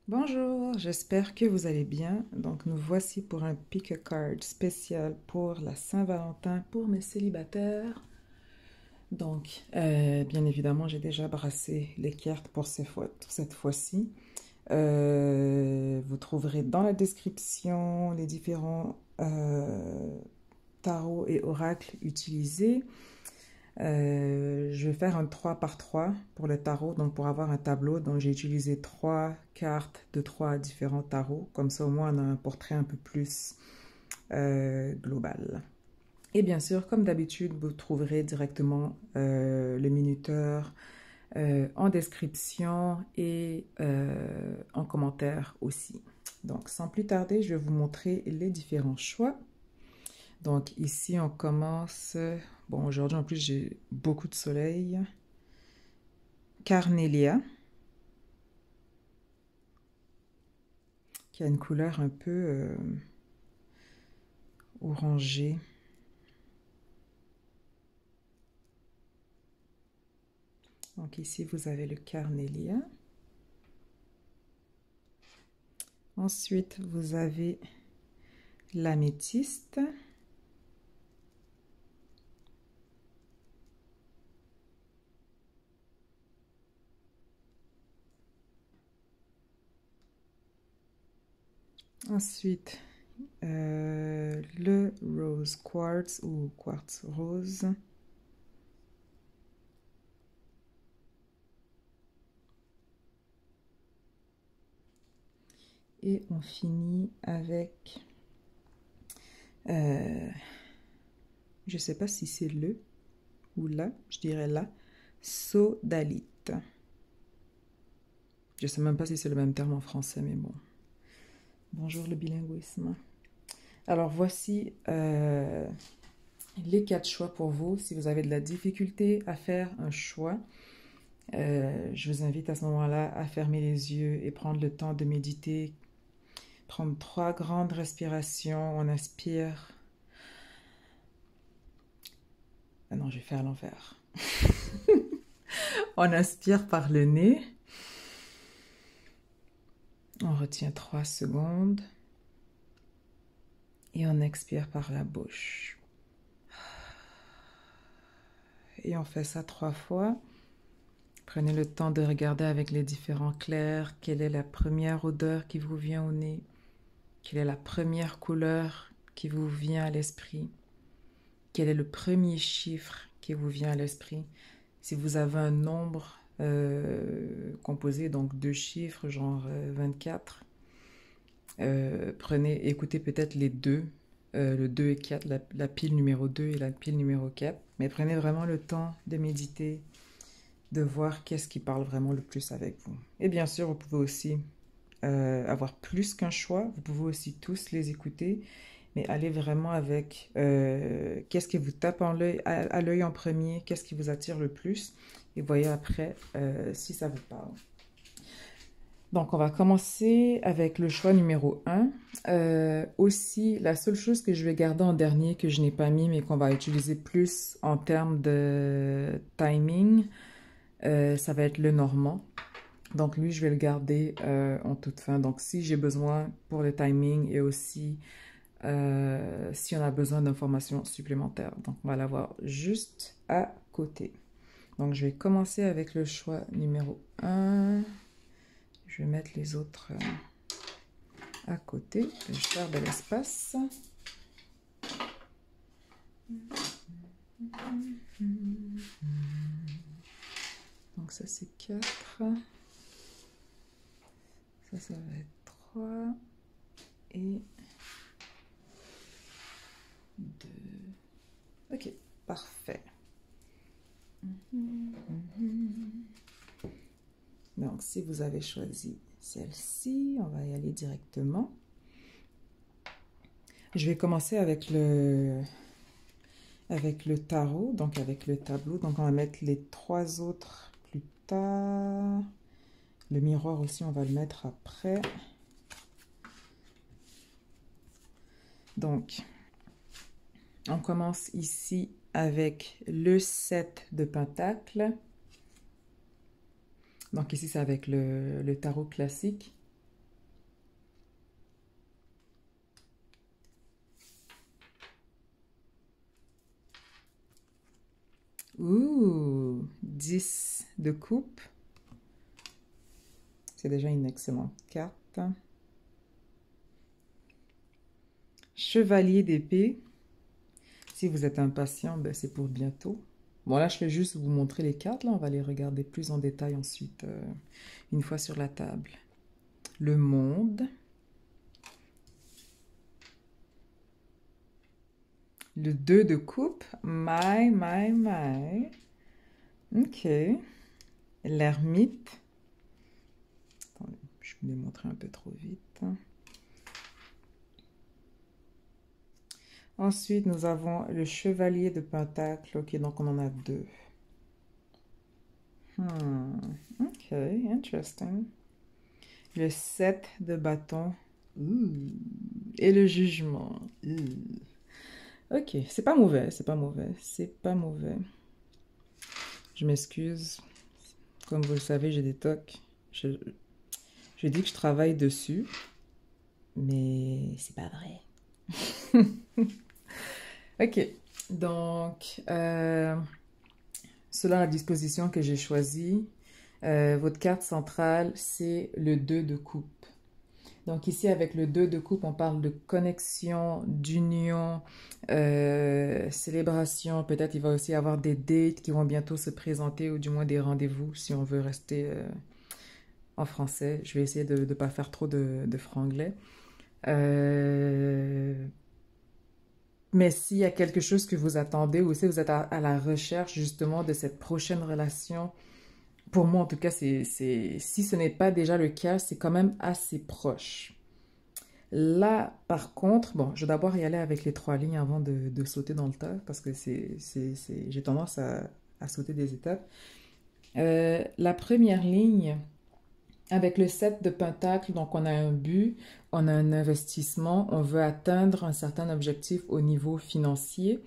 Bonjour, j'espère que vous allez bien. Donc nous voici pour un pick a card spécial pour la Saint-Valentin pour mes célibataires. Donc, bien évidemment, j'ai déjà brassé les cartes pour cette fois-ci. Vous trouverez dans la description les différents tarots et oracles utilisés. Je vais faire un 3 par 3 pour le tarot, donc pour avoir un tableau. Donc j'ai utilisé 3 cartes de 3 différents tarots. Comme ça, au moins, on a un portrait un peu plus global. Et bien sûr, comme d'habitude, vous trouverez directement le minuteur en description et en commentaire aussi. Donc, sans plus tarder, je vais vous montrer les différents choix. Donc, ici, on commence... Bon, aujourd'hui, en plus, j'ai beaucoup de soleil. Carnelia, qui a une couleur un peu orangée. Donc, ici, vous avez le Carnelia. Ensuite, vous avez l'améthyste. Ensuite, le rose quartz ou quartz rose. Et on finit avec, je ne sais pas si c'est le ou la, je dirais la, sodalite. Je ne sais même pas si c'est le même terme en français, mais bon. Bonjour le bilinguisme. Alors voici les 4 choix pour vous. Si vous avez de la difficulté à faire un choix, je vous invite à ce moment-là à fermer les yeux et prendre le temps de méditer. Prendre 3 grandes respirations. On inspire. Ah non, je vais faire à l'envers. On inspire par le nez. On retient 3 secondes. Et on expire par la bouche. Et on fait ça 3 fois. Prenez le temps de regarder avec les différents clairs quelle est la première odeur qui vous vient au nez. Quelle est la première couleur qui vous vient à l'esprit. Quel est le premier chiffre qui vous vient à l'esprit. Si vous avez un nombre composé, donc 2 chiffres, genre 24, écoutez peut-être les deux, le 2 et 4, la pile numéro 2 et la pile numéro 4, mais prenez vraiment le temps de méditer, de voir qu'est-ce qui parle vraiment le plus avec vous. Et bien sûr, vous pouvez aussi avoir plus qu'un choix, vous pouvez aussi tous les écouter, mais allez vraiment avec qu'est-ce qui vous tape à l'œil en premier, qu'est-ce qui vous attire le plus, et voyez après si ça vous parle. Donc, on va commencer avec le choix numéro 1. Aussi, la seule chose que je vais garder en dernier, que je n'ai pas mis, mais qu'on va utiliser plus en termes de timing, ça va être le normand. Donc, lui, je vais le garder en toute fin. Donc, si j'ai besoin pour le timing et aussi si on a besoin d'informations supplémentaires. Donc, on va l'avoir juste à côté. Donc, je vais commencer avec le choix numéro 1. Je vais mettre les autres à côté. Je vais faire de l'espace. Donc, ça, c'est 4. Ça va être 3. Et 2. Ok, parfait. Donc, si vous avez choisi celle-ci, on va y aller directement. Je vais commencer avec le tarot, donc avec le tableau. Donc, on va mettre les 3 autres plus tard. Le miroir aussi, on va le mettre après. Donc, on commence ici avec le 7 de Pentacle. Donc ici, c'est avec le tarot classique. Ouh, 10 de coupe. C'est déjà une excellente carte. Chevalier d'épée. Si vous êtes impatient, ben c'est pour bientôt. Bon, là, je vais juste vous montrer les cartes. Là, on va les regarder plus en détail ensuite, une fois sur la table. Le monde. Le 2 de coupe. My. Ok. L'ermite. Attendez, je vais vous montrer un peu trop vite. Ensuite, nous avons le chevalier de Pentacle. Ok, donc on en a 2. Ok, interesting. Le 7 de bâton. Et le jugement. Ok, c'est pas mauvais, c'est pas mauvais, c'est pas mauvais. Je m'excuse. Comme vous le savez, j'ai des tocs. Je dis que je travaille dessus, mais c'est pas vrai. Ok, donc, selon la disposition que j'ai choisie, votre carte centrale, c'est le 2 de coupe. Donc ici, avec le 2 de coupe, on parle de connexion, d'union, célébration. Peut-être il va aussi y avoir des dates qui vont bientôt se présenter, ou du moins des rendez-vous, si on veut rester en français. Je vais essayer de ne pas faire trop de franglais. Mais s'il y a quelque chose que vous attendez, ou si vous êtes à la recherche justement de cette prochaine relation, pour moi, en tout cas, si ce n'est pas déjà le cas, c'est quand même assez proche. Là, par contre, bon, je vais d'abord y aller avec les 3 lignes avant de sauter dans le tas, parce que j'ai tendance à sauter des étapes. La première ligne, avec le 7 de Pentacle, donc on a un but, on a un investissement, on veut atteindre un certain objectif au niveau financier.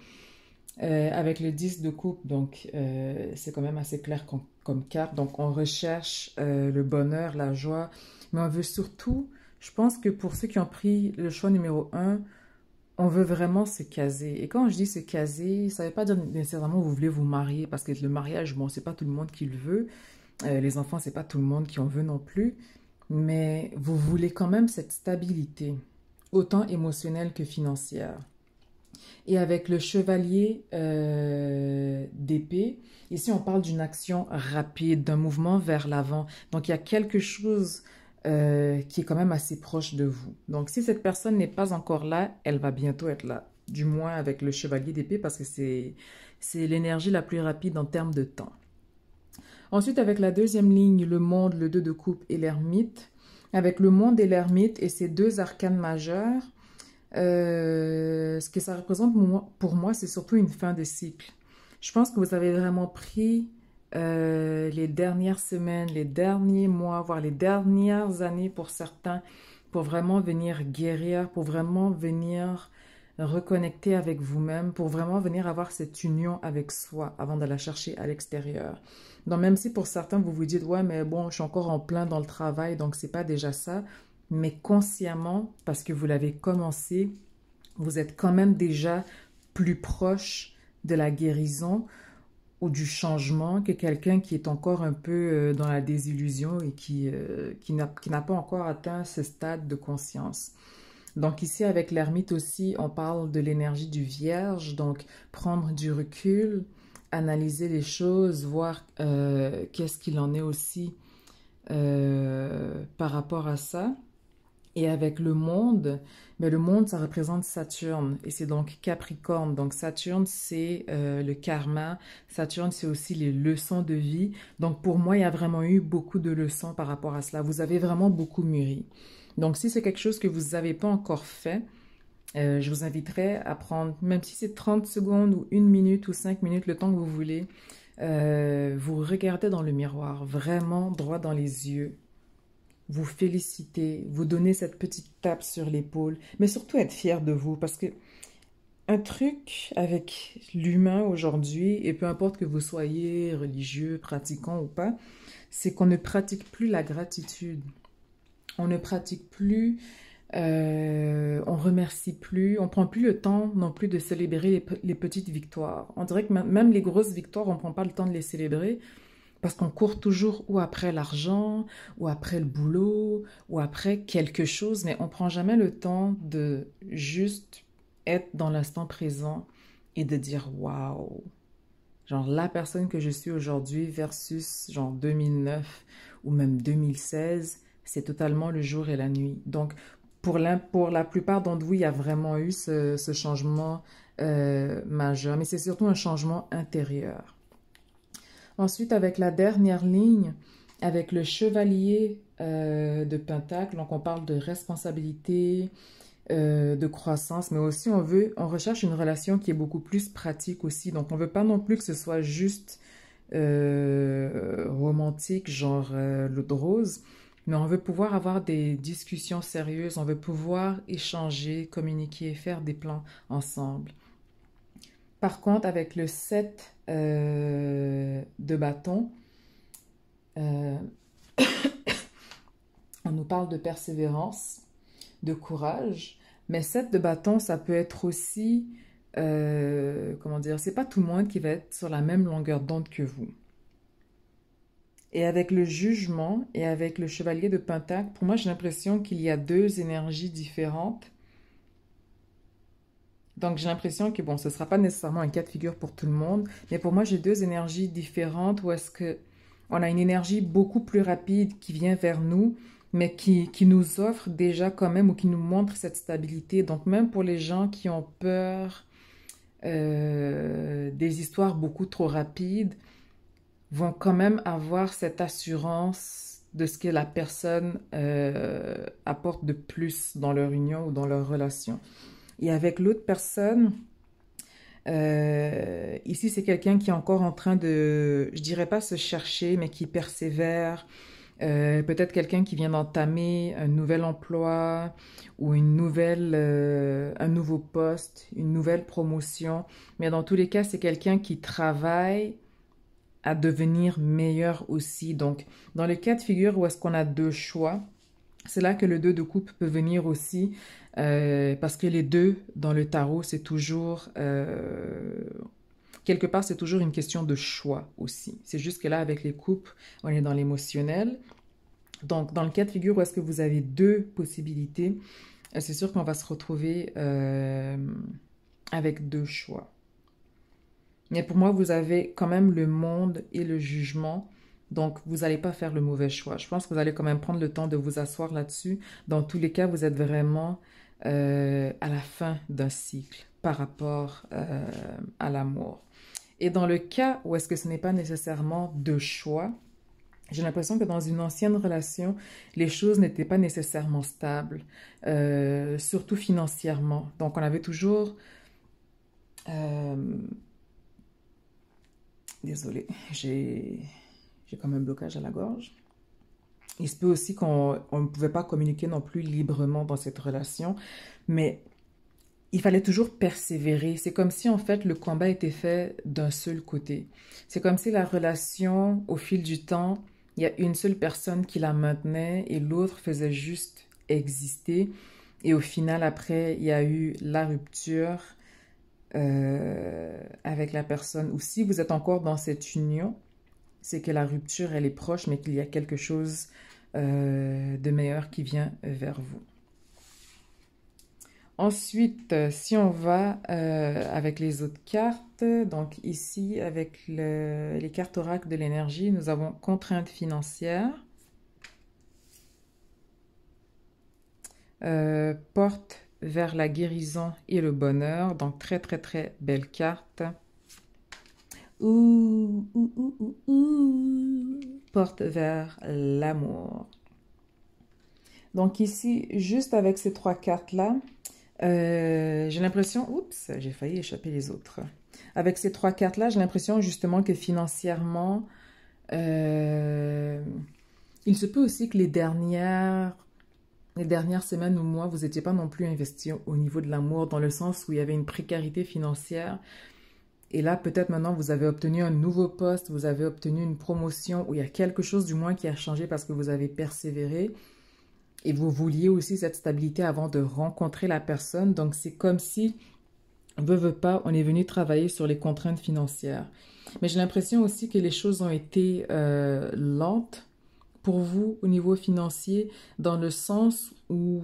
Avec le 10 de coupe, donc c'est quand même assez clair comme carte. Donc on recherche le bonheur, la joie, mais on veut surtout, je pense que pour ceux qui ont pris le choix numéro 1, on veut vraiment se caser. Et quand je dis se caser, ça ne veut pas dire nécessairement que vous voulez vous marier, parce que le mariage, bon, c'est pas tout le monde qui le veut. Les enfants, c'est pas tout le monde qui en veut non plus. Mais vous voulez quand même cette stabilité, autant émotionnelle que financière. Et avec le chevalier d'épée, ici on parle d'une action rapide, d'un mouvement vers l'avant. Donc il y a quelque chose qui est quand même assez proche de vous. Donc si cette personne n'est pas encore là, elle va bientôt être là. Du moins avec le chevalier d'épée, parce que c'est l'énergie la plus rapide en termes de temps. Ensuite, avec la deuxième ligne, le monde, le 2 de coupe et l'ermite. Avec le monde et l'ermite et ces 2 arcanes majeures, ce que ça représente pour moi, c'est surtout une fin de cycle. Je pense que vous avez vraiment pris les dernières semaines, les derniers mois, voire les dernières années pour certains, pour vraiment venir guérir, pour vraiment venir reconnecter avec vous-même, pour vraiment venir avoir cette union avec soi avant de la chercher à l'extérieur. Donc même si pour certains vous vous dites ouais mais bon je suis encore en plein dans le travail donc c'est pas déjà ça, mais consciemment parce que vous l'avez commencé, vous êtes quand même déjà plus proche de la guérison ou du changement que quelqu'un qui est encore un peu dans la désillusion et qui n'a pas encore atteint ce stade de conscience. Donc ici, avec l'ermite aussi, on parle de l'énergie du vierge, donc prendre du recul, analyser les choses, voir qu'est-ce qu'il en est aussi par rapport à ça. Et avec le monde, ben le monde, ça représente Saturne. Et c'est donc Capricorne. Donc Saturne, c'est le karma. Saturne, c'est aussi les leçons de vie. Donc pour moi, il y a vraiment eu beaucoup de leçons par rapport à cela. Vous avez vraiment beaucoup mûri. Donc si c'est quelque chose que vous n'avez pas encore fait, je vous inviterai à prendre, même si c'est 30 secondes ou 1 minute ou 5 minutes, le temps que vous voulez, vous regardez dans le miroir, vraiment droit dans les yeux. Vous féliciter, vous donner cette petite tape sur l'épaule, mais surtout être fier de vous parce que Un truc avec l'humain aujourd'hui, et peu importe que vous soyez religieux, pratiquant ou pas, c'est qu'on ne pratique plus la gratitude. On ne pratique plus, on remercie plus, on prend plus le temps non plus de célébrer les petites victoires. On dirait que même les grosses victoires, on prend pas le temps de les célébrer parce qu'on court toujours ou après l'argent, ou après le boulot, ou après quelque chose, mais on prend jamais le temps de juste être dans l'instant présent et de dire waouh, genre la personne que je suis aujourd'hui versus genre 2009 ou même 2016, c'est totalement le jour et la nuit. Donc pour la plupart d'entre vous, il y a vraiment eu ce changement majeur, mais c'est surtout un changement intérieur. Ensuite, avec la dernière ligne, avec le chevalier de Pentacle, donc on parle de responsabilité, de croissance, mais aussi on recherche une relation qui est beaucoup plus pratique aussi. Donc on veut pas non plus que ce soit juste romantique, genre l'eau de rose, mais on veut pouvoir avoir des discussions sérieuses, on veut pouvoir échanger, communiquer, faire des plans ensemble. Par contre, avec le 7 de bâton, euh, on nous parle de persévérance, de courage, mais 7 de bâton, ça peut être aussi, comment dire, c'est pas tout le monde qui va être sur la même longueur d'onde que vous. Et avec le jugement et avec le chevalier de Pentacle, pour moi, j'ai l'impression qu'il y a deux énergies différentes. Donc, j'ai l'impression que, bon, ce ne sera pas nécessairement un cas de figure pour tout le monde, mais pour moi, j'ai deux énergies différentes où est-ce que on a une énergie beaucoup plus rapide qui vient vers nous, mais qui nous offre déjà quand même ou qui nous montre cette stabilité. Donc, même pour les gens qui ont peur des histoires beaucoup trop rapides, vont quand même avoir cette assurance de ce que la personne apporte de plus dans leur union ou dans leur relation. Et avec l'autre personne, ici c'est quelqu'un qui est encore en train de, je dirais pas se chercher, mais qui persévère. Peut-être quelqu'un qui vient d'entamer un nouvel emploi ou un nouveau poste, une nouvelle promotion. Mais dans tous les cas, c'est quelqu'un qui travaille à devenir meilleur aussi. Donc, dans le cas de figure où est-ce qu'on a deux choix, c'est là que le 2 de coupe peut venir aussi, parce que les deux dans le tarot, c'est toujours, quelque part, c'est toujours une question de choix aussi. C'est juste que là, avec les coupes, on est dans l'émotionnel. Donc, dans le cas de figure où est-ce que vous avez deux possibilités, c'est sûr qu'on va se retrouver avec deux choix. Mais pour moi, vous avez quand même le monde et le jugement. Donc, vous n'allez pas faire le mauvais choix. Je pense que vous allez quand même prendre le temps de vous asseoir là-dessus. Dans tous les cas, vous êtes vraiment à la fin d'un cycle par rapport à l'amour. Et dans le cas où est-ce que ce n'est pas nécessairement de choix, j'ai l'impression que dans une ancienne relation, les choses n'étaient pas nécessairement stables, surtout financièrement. Donc, on avait toujours... désolée, j'ai comme un blocage à la gorge. Il se peut aussi qu'on ne pouvait pas communiquer non plus librement dans cette relation, mais il fallait toujours persévérer. C'est comme si en fait le combat était fait d'un seul côté. C'est comme si la relation, au fil du temps, il y a une seule personne qui la maintenait et l'autre faisait juste exister. Et au final, après, il y a eu la rupture avec la personne. Ou si vous êtes encore dans cette union, c'est que la rupture, elle est proche, mais qu'il y a quelque chose de meilleur qui vient vers vous. Ensuite, si on va avec les autres cartes, donc ici, avec les cartes oracles de l'énergie, nous avons contrainte financière, porte vers la guérison et le bonheur, donc très très très belle carte. Ouh, ouh, ouh, ouh, ouh. Porte vers l'amour. Donc ici, juste avec ces trois cartes-là, j'ai l'impression... Oups, j'ai failli échapper les autres. Avec ces trois cartes-là, j'ai l'impression justement que financièrement, il se peut aussi que les dernières les dernières semaines ou mois, vous n'étiez pas non plus investi au niveau de l'amour, dans le sens où il y avait une précarité financière. Et là, peut-être maintenant, vous avez obtenu un nouveau poste, vous avez obtenu une promotion, ou il y a quelque chose du moins qui a changé parce que vous avez persévéré. Et vous vouliez aussi cette stabilité avant de rencontrer la personne. Donc, c'est comme si, veut pas, on est venu travailler sur les contraintes financières. Mais j'ai l'impression aussi que les choses ont été lentes pour vous au niveau financier, dans le sens où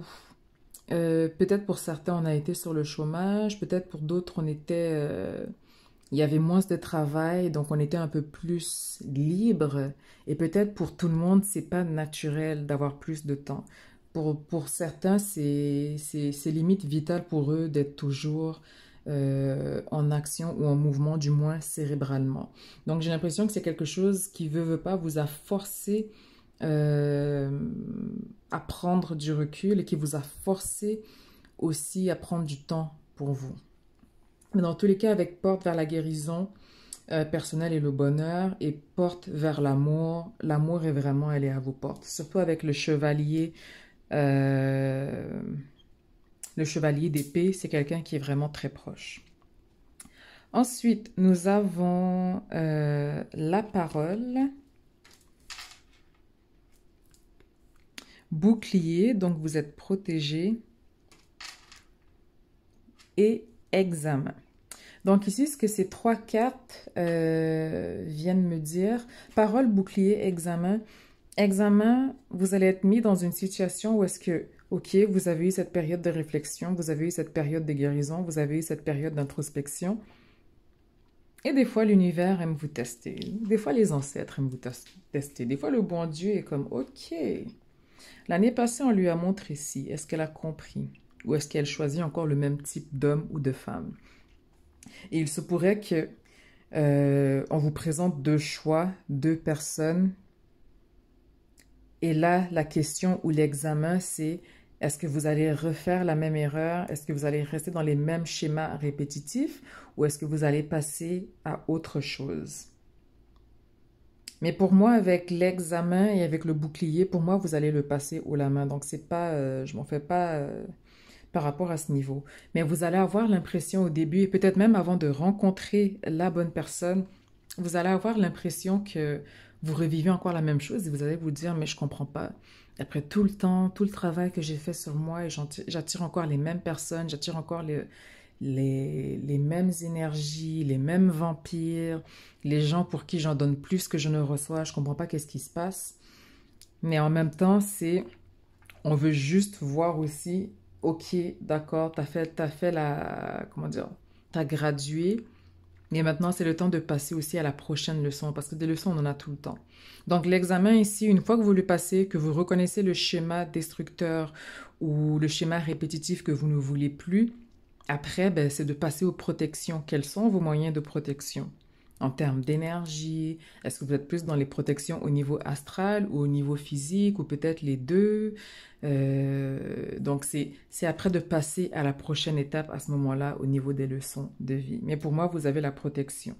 peut-être pour certains, on a été sur le chômage, peut-être pour d'autres, il y avait moins de travail, donc on était un peu plus libre. Et peut-être pour tout le monde, c'est pas naturel d'avoir plus de temps. Pour certains, c'est limite vital pour eux d'être toujours en action ou en mouvement, du moins cérébralement. Donc j'ai l'impression que c'est quelque chose qui veut pas, vous a forcé euh, à prendre du recul et qui vous a forcé aussi à prendre du temps pour vous. Mais dans tous les cas, avec porte vers la guérison personnelle et le bonheur, et porte vers l'amour, l'amour est vraiment, elle est à vos portes. Surtout avec euh, le chevalier d'épée, c'est quelqu'un qui est vraiment très proche. Ensuite, nous avons la parole, bouclier, donc vous êtes protégé, et examen. Donc ici, ce que ces trois cartes viennent me dire, parole, bouclier, examen. Examen, vous allez être mis dans une situation où est-ce que, ok, vous avez eu cette période de réflexion, vous avez eu cette période de guérison, vous avez eu cette période d'introspection. Et des fois, l'univers aime vous tester. Des fois, les ancêtres aiment vous tester. Des fois, le bon Dieu est comme, ok, l'année passée, on lui a montré ci. Est-ce qu'elle a compris? Ou est-ce qu'elle choisit encore le même type d'homme ou de femme? Et il se pourrait que on vous présente deux choix, deux personnes. Et là, la question ou l'examen, c'est est-ce que vous allez refaire la même erreur? Est-ce que vous allez rester dans les mêmes schémas répétitifs? Ou est-ce que vous allez passer à autre chose? Mais pour moi, avec l'examen et avec le bouclier, pour moi, vous allez le passer haut la main. Donc, c'est pas, je m'en fais pas par rapport à ce niveau. Mais vous allez avoir l'impression au début, et peut-être même avant de rencontrer la bonne personne, vous allez avoir l'impression que vous revivez encore la même chose et vous allez vous dire, mais je comprends pas. Après tout le temps, tout le travail que j'ai fait sur moi, et j'attire encore les mêmes personnes, j'attire encore les mêmes énergies, les mêmes vampires, les gens pour qui j'en donne plus que je ne reçois, je comprends pas qu'est-ce qui se passe. Mais en même temps, on veut juste voir aussi, ok, d'accord, t'as fait comment dire, t'as gradué, et maintenant c'est le temps de passer aussi à la prochaine leçon, parce que des leçons, on en a tout le temps. Donc l'examen ici, une fois que vous le passez, que vous reconnaissez le schéma destructeur ou le schéma répétitif que vous ne voulez plus, après, ben, c'est de passer aux protections. Quels sont vos moyens de protection? En termes d'énergie, est-ce que vous êtes plus dans les protections au niveau astral ou au niveau physique ou peut-être les deux? Donc, c'est après de passer à la prochaine étape à ce moment-là au niveau des leçons de vie. Mais pour moi, vous avez la protection.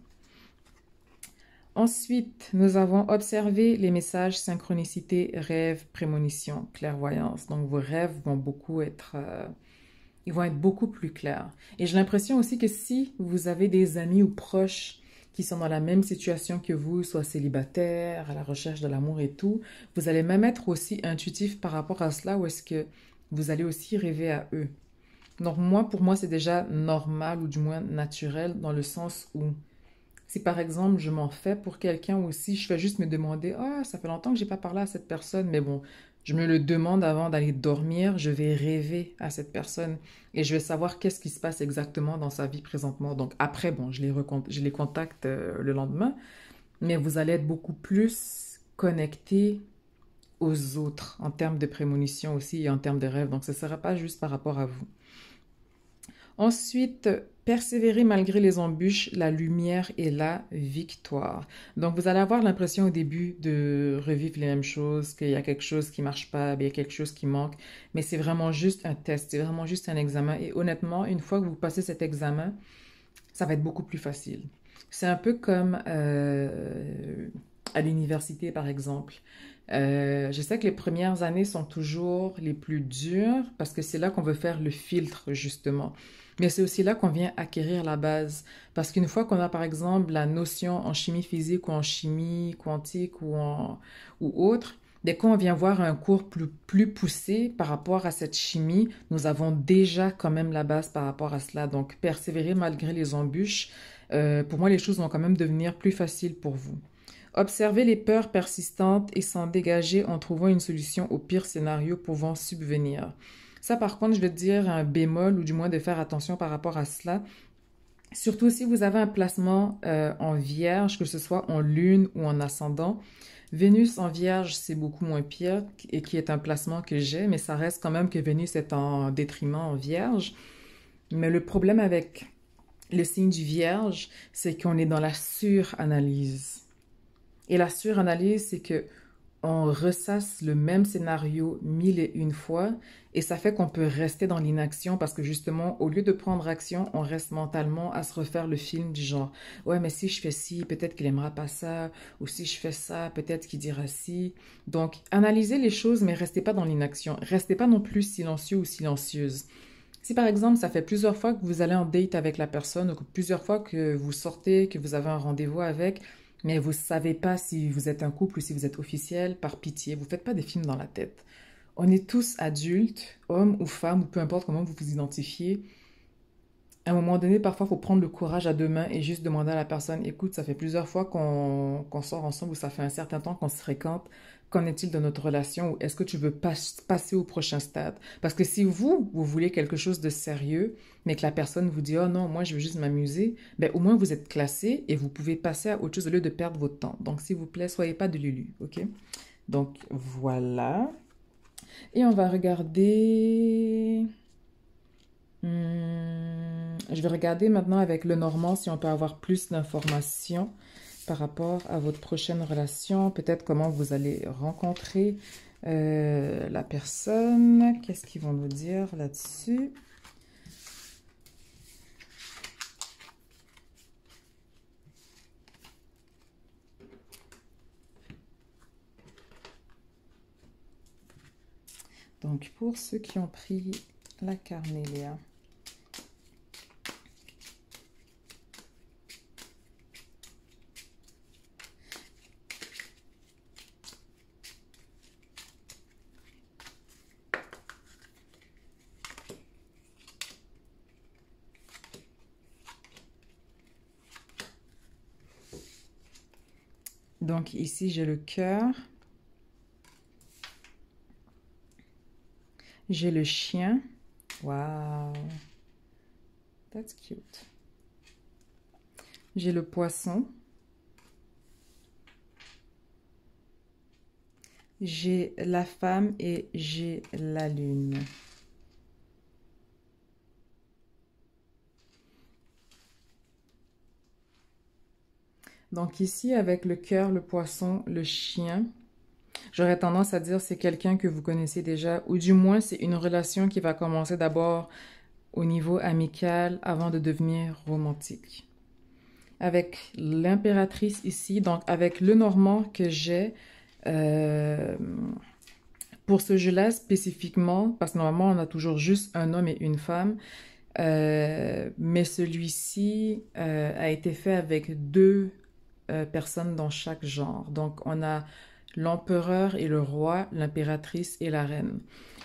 Ensuite, nous avons observé les messages synchronicité, rêve, prémonition, clairvoyance. Donc, vos rêves vont ils vont être beaucoup plus clairs. Et j'ai l'impression aussi que si vous avez des amis ou proches qui sont dans la même situation que vous, soit célibataires, à la recherche de l'amour et tout, vous allez même être aussi intuitif par rapport à cela, ou est-ce que vous allez aussi rêver à eux. Donc moi, pour moi, c'est déjà normal ou du moins naturel dans le sens où si par exemple je m'en fais pour quelqu'un aussi, je vais juste me demander, ah, ça fait longtemps que j'ai pas parlé à cette personne, mais bon, je me le demande avant d'aller dormir, je vais rêver à cette personne et je vais savoir qu'est-ce qui se passe exactement dans sa vie présentement. Donc après, bon, je les contacte le lendemain, mais vous allez être beaucoup plus connecté aux autres en termes de prémonition aussi et en termes de rêve. Donc ce ne sera pas juste par rapport à vous. Ensuite, persévérer malgré les embûches, la lumière et la victoire. Donc, vous allez avoir l'impression au début de revivre les mêmes choses, qu'il y a quelque chose qui marche pas, il y a quelque chose qui manque, mais c'est vraiment juste un test, c'est vraiment juste un examen. Et honnêtement, une fois que vous passez cet examen, ça va être beaucoup plus facile. C'est un peu comme à l'université, par exemple. Je sais que les premières années sont toujours les plus dures parce que c'est là qu'on veut faire le filtre, justement. Mais c'est aussi là qu'on vient acquérir la base. Parce qu'une fois qu'on a, par exemple, la notion en chimie physique ou en chimie quantique ou autre, dès qu'on vient voir un cours plus poussé par rapport à cette chimie, nous avons déjà quand même la base par rapport à cela. Donc, persévérer malgré les embûches, pour moi, les choses vont quand même devenir plus faciles pour vous. Observez les peurs persistantes et s'en dégager en trouvant une solution au pire scénario pouvant subvenir. Ça, par contre, je vais te dire un bémol ou du moins de faire attention par rapport à cela. Surtout si vous avez un placement en vierge, que ce soit en lune ou en ascendant. Vénus en vierge, c'est beaucoup moins pire et qui est un placement que j'ai, mais ça reste quand même que Vénus est en détriment en vierge. Mais le problème avec le signe du vierge, c'est qu'on est dans la suranalyse. Et la suranalyse, c'est que on ressasse le même scénario mille et une fois et ça fait qu'on peut rester dans l'inaction parce que justement, au lieu de prendre action, on reste mentalement à se refaire le film du genre « Ouais, mais si je fais ci, peut-être qu'il aimera pas ça. Ou si je fais ça, peut-être qu'il dira si. » Donc, analysez les choses, mais restez pas dans l'inaction. Restez pas non plus silencieux ou silencieuse. Si par exemple, ça fait plusieurs fois que vous allez en date avec la personne ou que plusieurs fois que vous sortez, que vous avez un rendez-vous avec, mais vous ne savez pas si vous êtes un couple ou si vous êtes officiel, par pitié, vous ne faites pas des films dans la tête. On est tous adultes, hommes ou femmes, ou peu importe comment vous vous identifiez. À un moment donné, parfois, il faut prendre le courage à deux mains et juste demander à la personne, écoute, ça fait plusieurs fois qu'on sort ensemble ou ça fait un certain temps qu'on se fréquente. Qu'en est-il de notre relation ou est-ce que tu veux passer au prochain stade? Parce que si vous voulez quelque chose de sérieux, mais que la personne vous dit, oh non, moi je veux juste m'amuser, ben au moins vous êtes classé et vous pouvez passer à autre chose au lieu de perdre votre temps. Donc s'il vous plaît, soyez pas de Lulu, ok? Donc voilà. Et on va regarder... je vais regarder maintenant avec le Normand si on peut avoir plus d'informations par rapport à votre prochaine relation, peut-être comment vous allez rencontrer la personne. Qu'est-ce qu'ils vont nous dire là-dessus? Donc, pour ceux qui ont pris la Carnélia. Donc ici, j'ai le cœur. J'ai le chien. Wow. That's cute. J'ai le poisson. J'ai la femme et j'ai la lune. Donc ici, avec le cœur, le poisson, le chien, j'aurais tendance à dire c'est quelqu'un que vous connaissez déjà, ou du moins c'est une relation qui va commencer d'abord au niveau amical avant de devenir romantique. Avec l'impératrice ici, donc avec le Normand que j'ai, pour ce jeu-là spécifiquement, parce que normalement on a toujours juste un homme et une femme, mais celui-ci a été fait avec deux personnes dans chaque genre. Donc on a l'empereur et le roi, l'impératrice et la reine.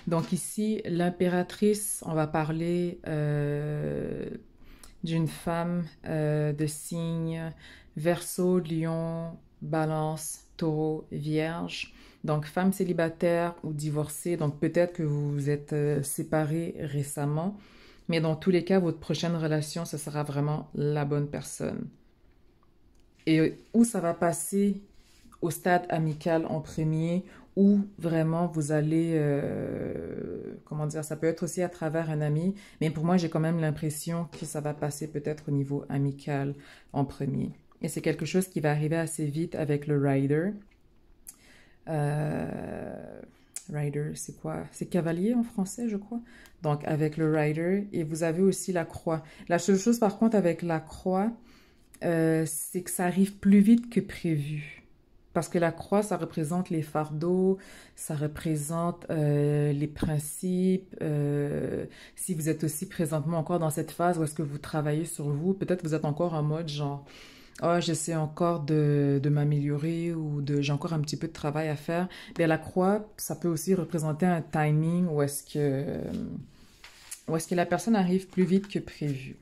Donc ici, l'impératrice, on va parler d'une femme de signe Verseau, Lion, Balance, Taureau, Vierge. Donc femme célibataire ou divorcée, donc peut-être que vous vous êtes séparés récemment, mais dans tous les cas, votre prochaine relation, ce sera vraiment la bonne personne. Et où ça va passer au stade amical en premier, où vraiment vous allez, comment dire, ça peut être aussi à travers un ami, mais pour moi, j'ai quand même l'impression que ça va passer peut-être au niveau amical en premier. Et c'est quelque chose qui va arriver assez vite avec le rider. Rider, c'est quoi? C'est cavalier en français, je crois. Donc, avec le rider, et vous avez aussi la croix. La seule chose, par contre, avec la croix, c'est que ça arrive plus vite que prévu. Parce que la croix, ça représente les fardeaux, ça représente les principes. Si vous êtes aussi présentement encore dans cette phase où est-ce que vous travaillez sur vous, peut-être vous êtes encore en mode genre, oh, j'essaie encore de m'améliorer ou j'ai encore un petit peu de travail à faire. Mais la croix, ça peut aussi représenter un timing où est-ce que la personne arrive plus vite que prévu.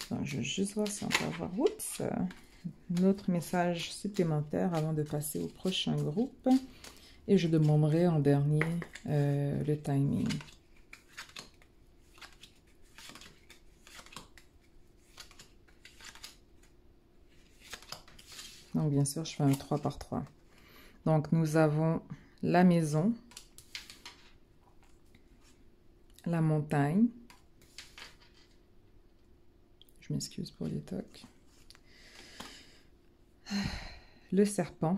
Donc, je vais juste voir si on peut avoir un autre message supplémentaire avant de passer au prochain groupe. Et je demanderai en dernier le timing. Donc, bien sûr, je fais un 3 par 3. Donc, nous avons la maison, la montagne. Je m'excuse pour les tocs. Le serpent.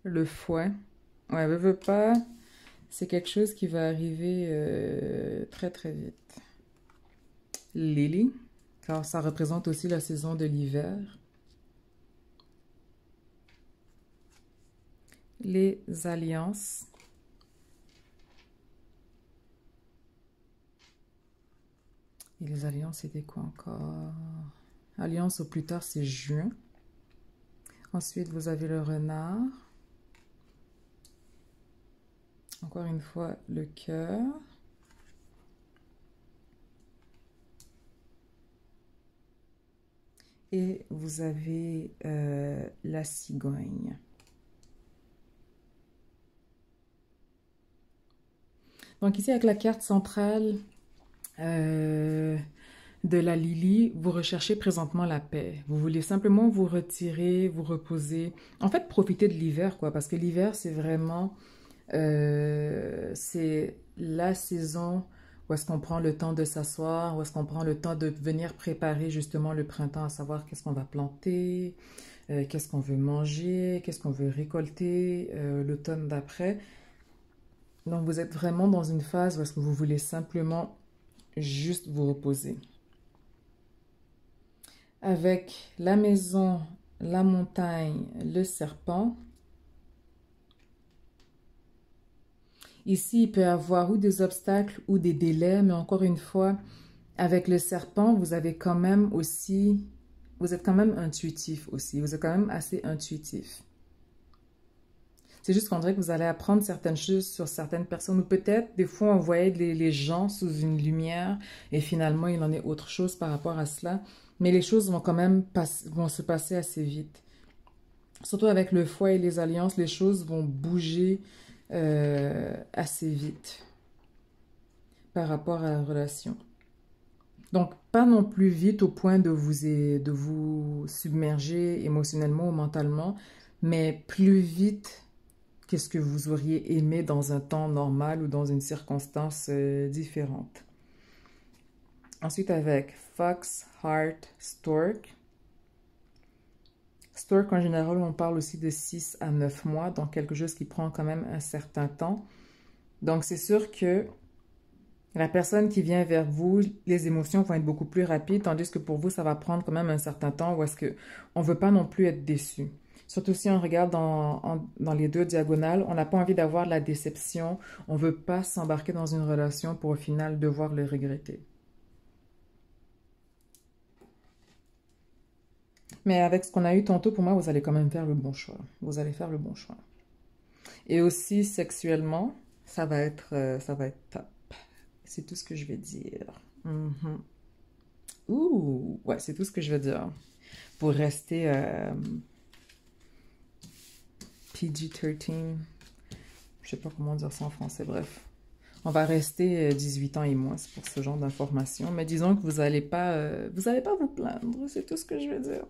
Le fouet. Ouais, veux pas. C'est quelque chose qui va arriver très très vite. Lily, car ça représente aussi la saison de l'hiver. Les alliances. Et les alliances, c'était quoi encore? Alliance au plus tard, c'est juin. Ensuite, vous avez le renard. Encore une fois, le cœur. Et vous avez la cigogne. Donc ici, avec la carte centrale de la Lily, vous recherchez présentement la paix. Vous voulez simplement vous retirer, vous reposer. En fait, profiter de l'hiver, quoi. Parce que l'hiver, c'est vraiment... c'est la saison où est-ce qu'on prend le temps de s'asseoir, où est-ce qu'on prend le temps de venir préparer justement le printemps, à savoir qu'est-ce qu'on va planter, qu'est-ce qu'on veut manger, qu'est-ce qu'on veut récolter l'automne d'après. Donc, vous êtes vraiment dans une phase où est-ce que vous voulez simplement juste vous reposer. Avec la maison, la montagne, le serpent. Ici, il peut y avoir ou des obstacles ou des délais, mais encore une fois, avec le serpent, vous avez quand même aussi, vous êtes quand même intuitif aussi, vous êtes quand même assez intuitif. C'est juste qu'on dirait que vous allez apprendre certaines choses sur certaines personnes, ou peut-être, des fois, on voyait les gens sous une lumière, et finalement, il en est autre chose par rapport à cela, mais les choses vont quand même vont se passer assez vite. Surtout avec le foie et les alliances, les choses vont bouger assez vite par rapport à la relation. Donc, pas non plus vite au point de vous submerger émotionnellement ou mentalement, mais plus vite que ce que vous auriez aimé dans un temps normal ou dans une circonstance différente. Ensuite, avec Fox, Heart, Stork. Stork, en général, on parle aussi de 6 à 9 mois, donc quelque chose qui prend quand même un certain temps. Donc, c'est sûr que la personne qui vient vers vous, les émotions vont être beaucoup plus rapides, tandis que pour vous, ça va prendre quand même un certain temps où est-ce qu'on ne veut pas non plus être déçu. Surtout si on regarde dans les deux diagonales, on n'a pas envie d'avoir de la déception, on ne veut pas s'embarquer dans une relation pour au final devoir le regretter. Mais avec ce qu'on a eu tantôt, pour moi, vous allez quand même faire le bon choix. Vous allez faire le bon choix. Et aussi, sexuellement, ça va être top. C'est tout ce que je vais dire. Ouh, ouais, c'est tout ce que je vais dire. Pour rester PG-13. Je sais pas comment dire ça en français, bref. On va rester 18 ans et moins pour ce genre d'informations. Mais disons que vous allez pas vous plaindre. C'est tout ce que je veux dire.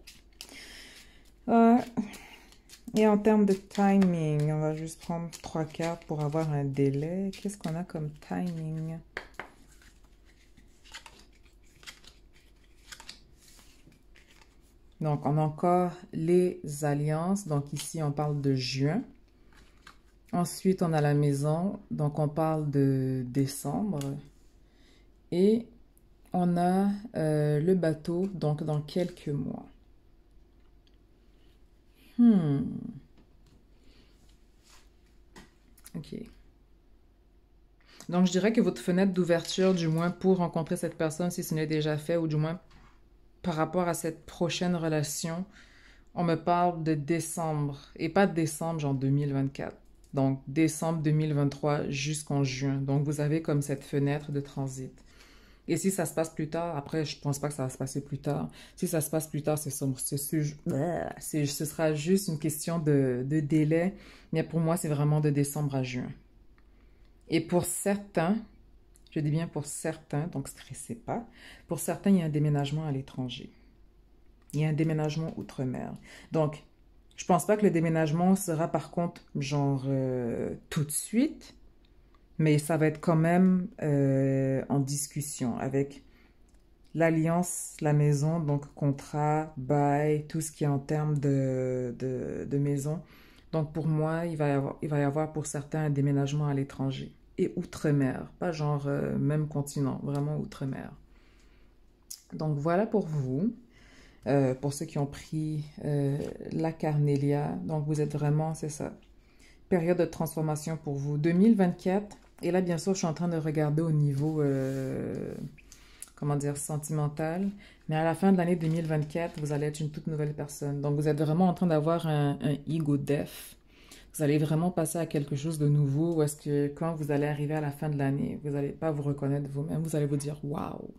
Et en termes de timing, on va juste prendre 3 cartes pour avoir un délai. Qu'est-ce qu'on a comme timing? Donc, on a encore les alliances. Donc, ici, on parle de juin. Ensuite, on a la maison. Donc, on parle de décembre. Et on a le bateau, donc dans quelques mois. Ok. Donc, je dirais que votre fenêtre d'ouverture, du moins pour rencontrer cette personne, si ce n'est déjà fait, ou du moins par rapport à cette prochaine relation, on me parle de décembre, et pas de décembre, genre 2024. Donc, décembre 2023 jusqu'en juin. Donc, vous avez comme cette fenêtre de transit. Et si ça se passe plus tard, après, je pense pas que ça va se passer plus tard. Si ça se passe plus tard, ce sera juste une question de délai. Mais pour moi, c'est vraiment de décembre à juin. Et pour certains, je dis bien pour certains, donc stressez pas, pour certains, il y a un déménagement à l'étranger. Il y a un déménagement outre-mer. Donc, je pense pas que le déménagement sera par contre genre tout de suite, mais ça va être quand même en discussion avec l'alliance, la maison, donc contrat, bail, tout ce qui est en termes de maison. Donc pour moi, il va y avoir pour certains un déménagement à l'étranger. Et outre-mer, pas genre même continent, vraiment outre-mer. Donc voilà pour vous, pour ceux qui ont pris la Carnelia. Donc vous êtes vraiment, c'est ça, période de transformation pour vous. 2024, et là bien sûr je suis en train de regarder au niveau comment dire, sentimentale. Mais à la fin de l'année 2024, vous allez être une toute nouvelle personne. Donc, vous êtes vraiment en train d'avoir un ego death. Vous allez vraiment passer à quelque chose de nouveau. Ou est-ce que quand vous allez arriver à la fin de l'année, vous n'allez pas vous reconnaître vous-même. Vous allez vous dire, waouh,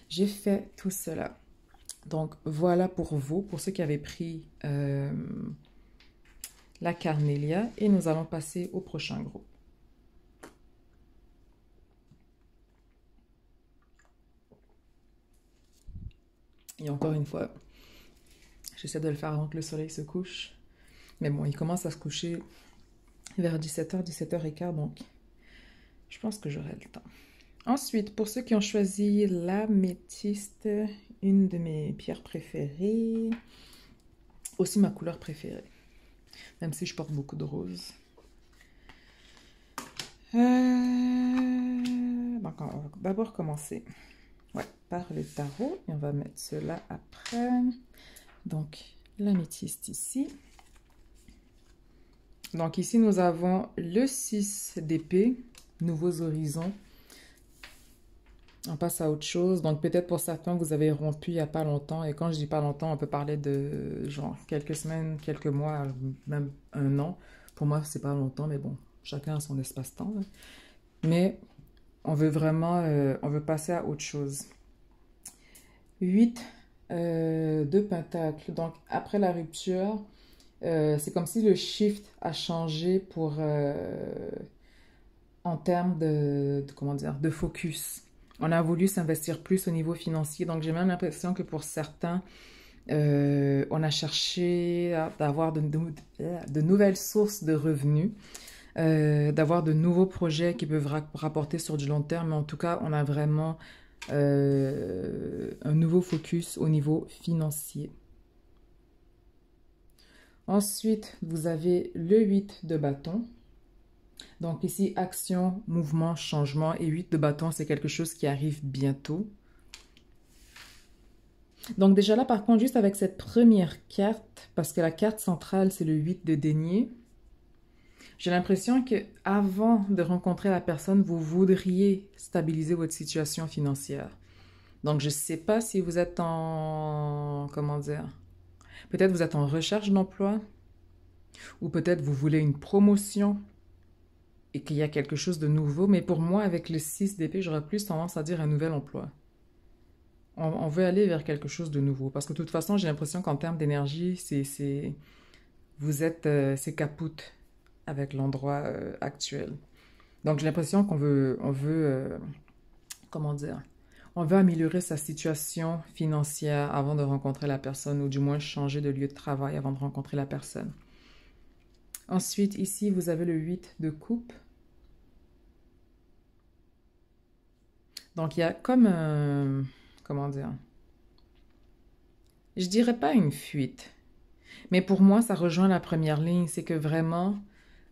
j'ai fait tout cela. Donc, voilà pour vous, pour ceux qui avaient pris la Carnelia. Et nous allons passer au prochain groupe. Et encore une fois, j'essaie de le faire avant que le soleil se couche. Mais bon, il commence à se coucher vers 17h, 17h15, donc je pense que j'aurai le temps. Ensuite, pour ceux qui ont choisi l'améthyste, une de mes pierres préférées, aussi ma couleur préférée, même si je porte beaucoup de rose. Donc, on va d'abord commencer par le tarot, et on va mettre cela après. Donc, l'améthyste ici. Donc ici, nous avons le 6 d'épée, nouveaux horizons. On passe à autre chose. Donc peut-être pour certains, vous avez rompu il n'y a pas longtemps. Et quand je dis pas longtemps, on peut parler de genre quelques semaines, quelques mois, même un an. Pour moi, c'est pas longtemps, mais bon, chacun a son espace-temps. Mais on veut vraiment, on veut passer à autre chose. 8 de Pentacle. Donc après la rupture, c'est comme si le shift a changé pour en termes comment dire, de focus. On a voulu s'investir plus au niveau financier. Donc j'ai même l'impression que pour certains, on a cherché d'avoir de nouvelles sources de revenus, d'avoir de nouveaux projets qui peuvent rapporter sur du long terme. Mais en tout cas, on a vraiment un nouveau focus au niveau financier. Ensuite, vous avez le 8 de bâton. Donc ici, action, mouvement, changement. Et 8 de bâton, c'est quelque chose qui arrive bientôt. Donc déjà là, par contre, juste avec cette première carte, parce que la carte centrale, c'est le 8 de denier, j'ai l'impression que avant de rencontrer la personne, vous voudriez stabiliser votre situation financière. Donc je ne sais pas si vous êtes en... comment dire... Peut-être vous êtes en recherche d'emploi, ou peut-être vous voulez une promotion et qu'il y a quelque chose de nouveau. Mais pour moi, avec le 6 d'épée, j'aurais plus tendance à dire un nouvel emploi. On veut aller vers quelque chose de nouveau. Parce que de toute façon, j'ai l'impression qu'en termes d'énergie, vous êtes, c'est caput avec l'endroit actuel. Donc j'ai l'impression comment dire, on veut améliorer sa situation financière avant de rencontrer la personne, ou du moins changer de lieu de travail avant de rencontrer la personne. Ensuite, ici, vous avez le 8 de coupe. Donc, il y a comme un... comment dire? Je dirais pas une fuite. Mais pour moi, ça rejoint la première ligne. C'est que vraiment,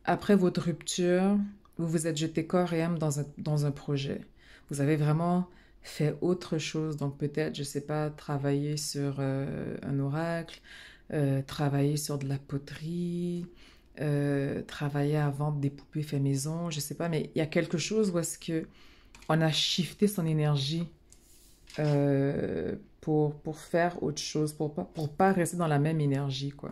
après votre rupture, vous vous êtes jeté corps et âme dans un projet. Vous avez vraiment fait autre chose. Donc peut-être, je sais pas, travailler sur un oracle, travailler sur de la poterie, travailler à vendre des poupées fait maison, je sais pas, mais il y a quelque chose où est-ce que on a shifté son énergie pour faire autre chose, pour pas rester dans la même énergie, quoi.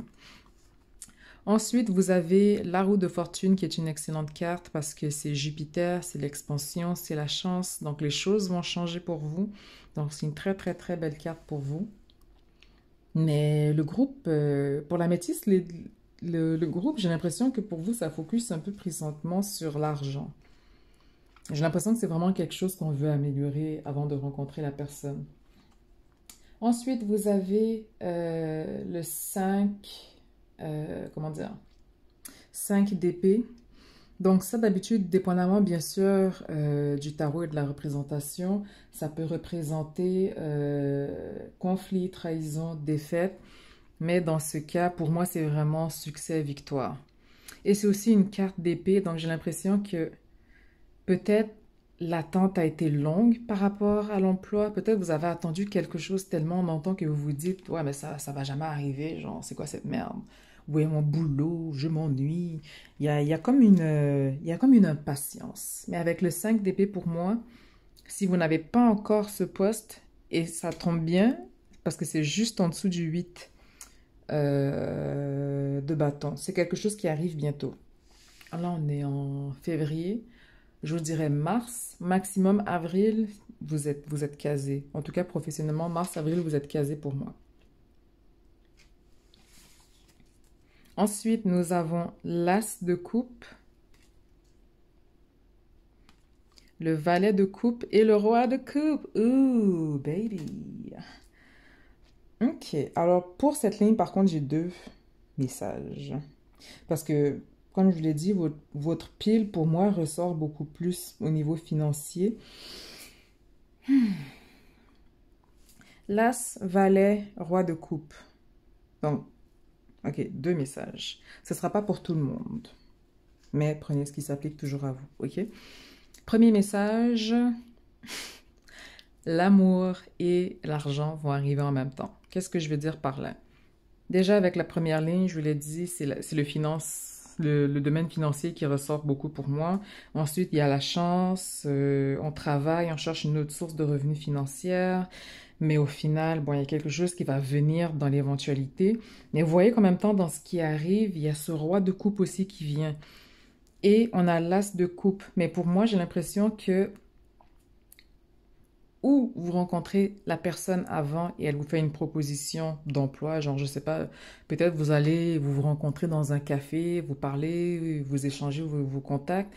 Ensuite, vous avez la roue de fortune qui est une excellente carte parce que c'est Jupiter, c'est l'expansion, c'est la chance. Donc, les choses vont changer pour vous. Donc, c'est une très, très, très belle carte pour vous. Mais le groupe, pour la métisse, le groupe, j'ai l'impression que pour vous, ça focus un peu présentement sur l'argent. J'ai l'impression que c'est vraiment quelque chose qu'on veut améliorer avant de rencontrer la personne. Ensuite, vous avez le 5, comment dire, 5 d'épée. Donc ça, d'habitude, dépendamment bien sûr du tarot et de la représentation, ça peut représenter conflit, trahison, défaite. Mais dans ce cas, pour moi, c'est vraiment succès, victoire. Et c'est aussi une carte d'épée, donc j'ai l'impression que peut-être l'attente a été longue par rapport à l'emploi. Peut-être vous avez attendu quelque chose tellement longtemps que vous vous dites, ouais, mais ça va jamais arriver. Genre, c'est quoi cette merde? Où est mon boulot? Je m'ennuie. Il y a comme il y a comme une impatience. Mais avec le 5 d'épée pour moi, si vous n'avez pas encore ce poste, et ça tombe bien, parce que c'est juste en dessous du 8 de bâton. C'est quelque chose qui arrive bientôt. Là, on est en février. Je vous dirais mars, maximum avril, vous êtes casé. En tout cas, professionnellement, mars, avril, vous êtes casé pour moi. Ensuite, nous avons l'as de coupe, le valet de coupe et le roi de coupe. Ooh, baby. Ok, alors pour cette ligne, par contre, j'ai deux messages. Parce que, comme je vous l'ai dit, votre pile, pour moi, ressort beaucoup plus au niveau financier. L'as, valet, roi de coupe. Donc, ok, deux messages. Ce ne sera pas pour tout le monde. Mais prenez ce qui s'applique toujours à vous, ok? Premier message, l'amour et l'argent vont arriver en même temps. Qu'est-ce que je veux dire par là? Déjà, avec la première ligne, je vous l'ai dit, c'est le domaine financier qui ressort beaucoup pour moi. Ensuite, il y a la chance, on travaille, on cherche une autre source de revenus financière. Mais au final, bon, il y a quelque chose qui va venir dans l'éventualité. Mais vous voyez qu'en même temps, dans ce qui arrive, il y a ce roi de coupe aussi qui vient. Et on a l'as de coupe. Mais pour moi, j'ai l'impression que ou vous rencontrez la personne avant et elle vous fait une proposition d'emploi, genre, je sais pas, peut-être vous allez vous rencontrer dans un café, vous parlez, vous échangez, vous contactez,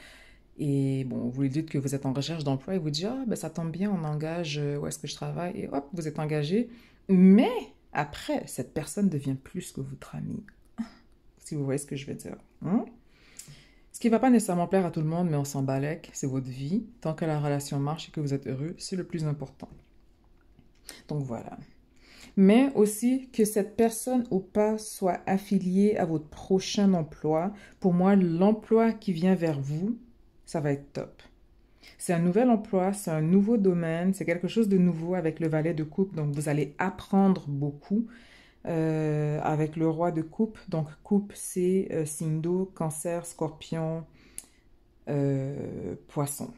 et bon, vous lui dites que vous êtes en recherche d'emploi et vous dites, ah, ben ça tombe bien, on engage où est-ce que je travaille, et hop, vous êtes engagé. Mais après, cette personne devient plus que votre ami, si vous voyez ce que je veux dire. Hein? Ce qui ne va pas nécessairement plaire à tout le monde, mais on s'en balèque, c'est votre vie. Tant que la relation marche et que vous êtes heureux, c'est le plus important. Donc voilà. Mais aussi que cette personne ou pas soit affiliée à votre prochain emploi. Pour moi, l'emploi qui vient vers vous, ça va être top. C'est un nouvel emploi, c'est un nouveau domaine, c'est quelque chose de nouveau avec le valet de coupe. Donc vous allez apprendre beaucoup avec le roi de coupe. Donc coupe, c'est signe d'eau, cancer, scorpion, poisson.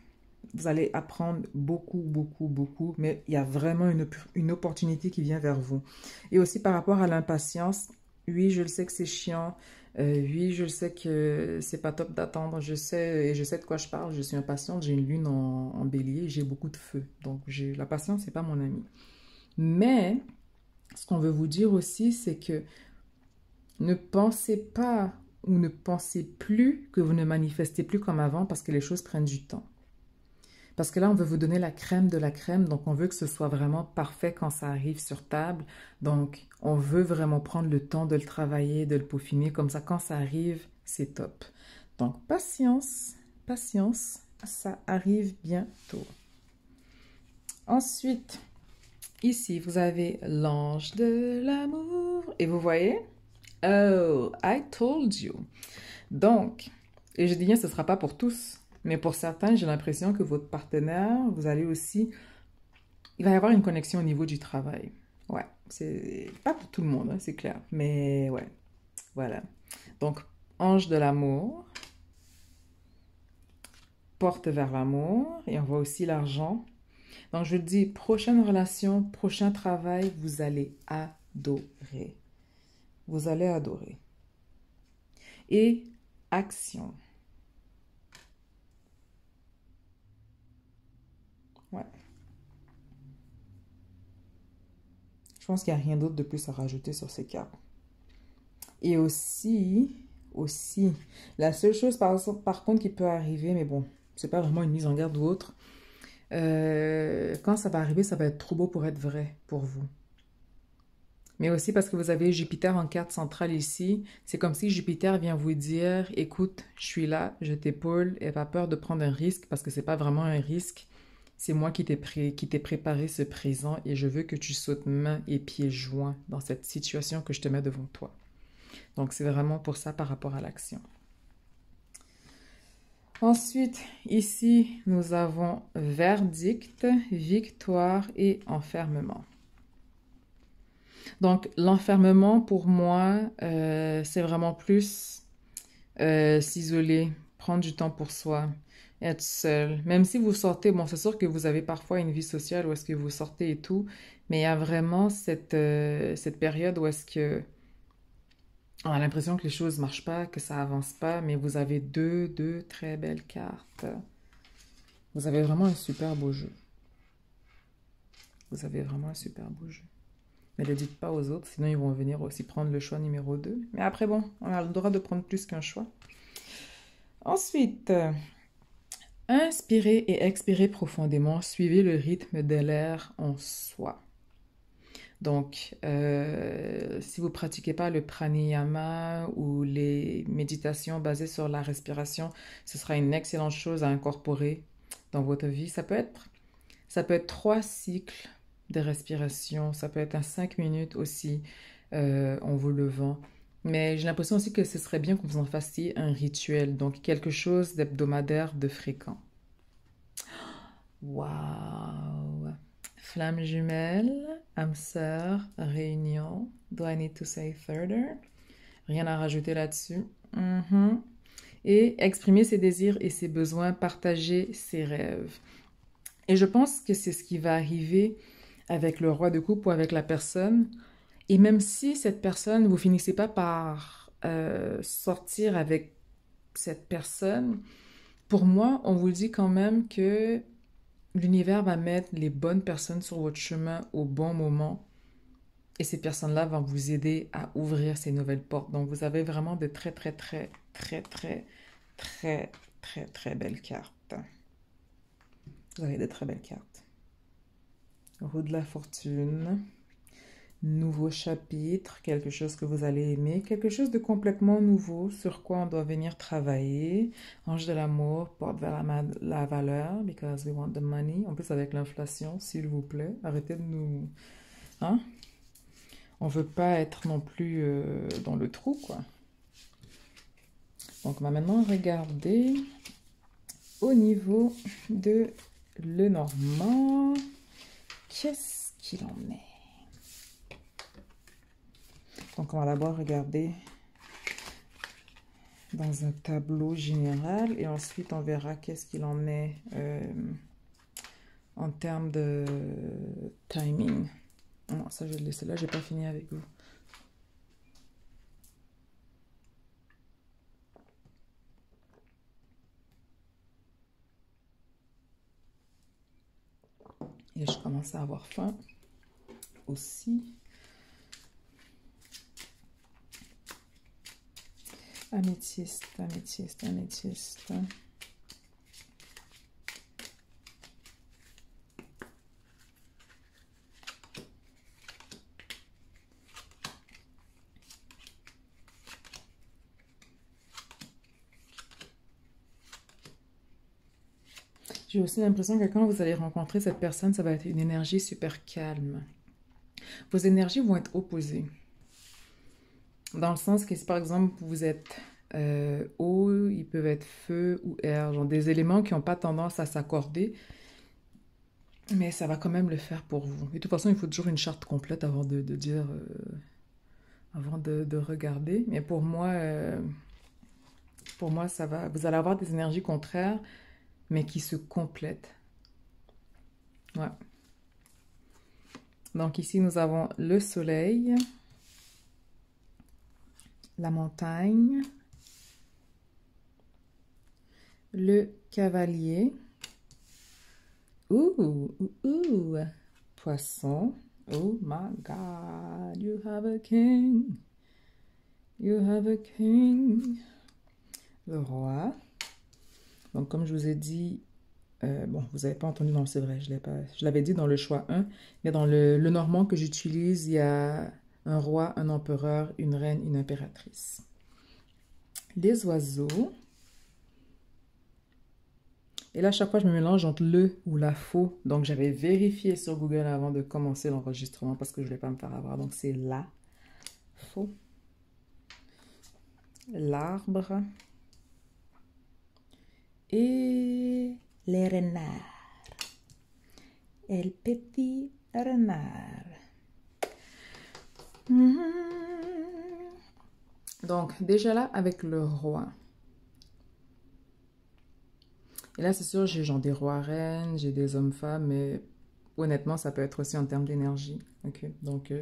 Vous allez apprendre beaucoup, beaucoup, beaucoup, mais il y a vraiment une opportunité qui vient vers vous. Et aussi par rapport à l'impatience, oui, je le sais que c'est chiant, oui, je le sais que c'est pas top d'attendre, je sais, et je sais de quoi je parle, je suis impatiente, j'ai une lune en bélier, j'ai beaucoup de feu, donc la patience, c'est pas mon ami. Mais, ce qu'on veut vous dire aussi, c'est que ne pensez pas ou ne pensez plus que vous ne manifestez plus comme avant parce que les choses prennent du temps. Parce que là, on veut vous donner la crème de la crème, donc on veut que ce soit vraiment parfait quand ça arrive sur table. Donc, on veut vraiment prendre le temps de le travailler, de le peaufiner, comme ça, quand ça arrive, c'est top. Donc, patience, patience, ça arrive bientôt. Ensuite, ici, vous avez l'ange de l'amour. Et vous voyez? Oh, I told you. Donc, Et je dis bien, ce ne sera pas pour tous. Mais pour certains, j'ai l'impression que votre partenaire, vous allez aussi... Il va y avoir une connexion au niveau du travail. Ouais, c'est pas pour tout le monde, hein, c'est clair. Mais ouais, voilà. Donc, ange de l'amour, porte vers l'amour, et on voit aussi l'argent. Donc, je vous dis, prochaine relation, prochain travail, vous allez adorer. Vous allez adorer. Et action. Ouais. Je pense qu'il n'y a rien d'autre de plus à rajouter sur ces cartes. Et aussi, la seule chose par contre qui peut arriver, mais bon, c'est pas vraiment une mise en garde ou autre, quand ça va arriver, ça va être trop beau pour être vrai pour vous. Mais aussi parce que vous avez Jupiter en carte centrale ici, c'est comme si Jupiter vient vous dire, écoute, je suis là, je t'épaule, et pas peur de prendre un risque parce que c'est pas vraiment un risque. C'est moi qui t'ai préparé ce présent et je veux que tu sautes mains et pieds joints dans cette situation que je te mets devant toi. Donc, c'est vraiment pour ça par rapport à l'action. Ensuite, ici, nous avons verdict, victoire et enfermement. Donc, l'enfermement, pour moi, c'est vraiment plus s'isoler, prendre du temps pour soi, être seul. Même si vous sortez, bon, c'est sûr que vous avez parfois une vie sociale où est-ce que vous sortez et tout, mais il y a vraiment cette période où est-ce que on a l'impression que les choses ne marchent pas, que ça avance pas, mais vous avez deux très belles cartes. Vous avez vraiment un super beau jeu. Vous avez vraiment un super beau jeu. Ne le dites pas aux autres, sinon ils vont venir aussi prendre le choix numéro 2. Mais après, bon, on a le droit de prendre plus qu'un choix. Ensuite, inspirez et expirez profondément. Suivez le rythme de l'air en soi. Donc, si vous ne pratiquez pas le pranayama ou les méditations basées sur la respiration, ce sera une excellente chose à incorporer dans votre vie. Ça peut être 3 cycles de respiration, ça peut être un 5 minutes aussi en vous levant. Mais j'ai l'impression aussi que ce serait bien que vous en fassiez un rituel, donc quelque chose d'hebdomadaire, de fréquent. Waouh! Flamme jumelle, âme sœur, réunion. Do I need to say further? Rien à rajouter là-dessus. Et exprimer ses désirs et ses besoins, partager ses rêves. Et je pense que c'est ce qui va arriver avec le roi de coupe ou avec la personne. Et même si cette personne, vous finissez pas par sortir avec cette personne, pour moi, on vous dit quand même que l'univers va mettre les bonnes personnes sur votre chemin au bon moment. Et ces personnes-là vont vous aider à ouvrir ces nouvelles portes. Donc, vous avez vraiment de très, très, très, très, très, très, très, très belles cartes. Vous avez de très belles cartes. Roue de la fortune. Nouveau chapitre, quelque chose que vous allez aimer, quelque chose de complètement nouveau sur quoi on doit venir travailler. Ange de l'amour, porte vers la valeur, because we want the money. En plus, avec l'inflation, s'il vous plaît, arrêtez de nous... Hein? On veut pas être non plus dans le trou, quoi. Donc, on va maintenant regarder au niveau de Lenormand. Qu'est-ce qu'il en est? Donc, on va d'abord regarder dans un tableau général et ensuite, on verra qu'est-ce qu'il en est en termes de timing. Non, ça, je vais le laisser là. Je n'ai pas fini avec vous. Et je commence à avoir faim aussi. Améthyste, améthyste, améthyste. J'ai aussi l'impression que quand vous allez rencontrer cette personne, ça va être une énergie super calme. Vos énergies vont être opposées. Dans le sens que si par exemple vous êtes eau, ils peuvent être feu ou air, genre des éléments qui n'ont pas tendance à s'accorder, mais ça va quand même le faire pour vous. Et de toute façon, il faut toujours une charte complète avant de dire, avant de regarder. Mais pour moi, ça va. Vous allez avoir des énergies contraires, mais qui se complètent. Ouais. Donc ici, nous avons le soleil, la montagne, le cavalier. Poisson. Oh my God, you have a king. You have a king. Le roi. Donc, comme je vous ai dit, bon, vous n'avez pas entendu, non, c'est vrai, je l'avais dit dans le choix 1, mais dans le normand que j'utilise, il y a un roi, un empereur, une reine, une impératrice. Les oiseaux. Et là, à chaque fois, je me mélange entre le ou la faux. Donc, j'avais vérifié sur Google avant de commencer l'enregistrement parce que je ne voulais pas me faire avoir. Donc, c'est la faux. L'arbre. Et les renards. El petit renard. Donc, déjà là, avec le roi. Et là, c'est sûr, j'ai genre des rois-reines, j'ai des hommes-femmes, mais honnêtement, ça peut être aussi en termes d'énergie. Ok, donc,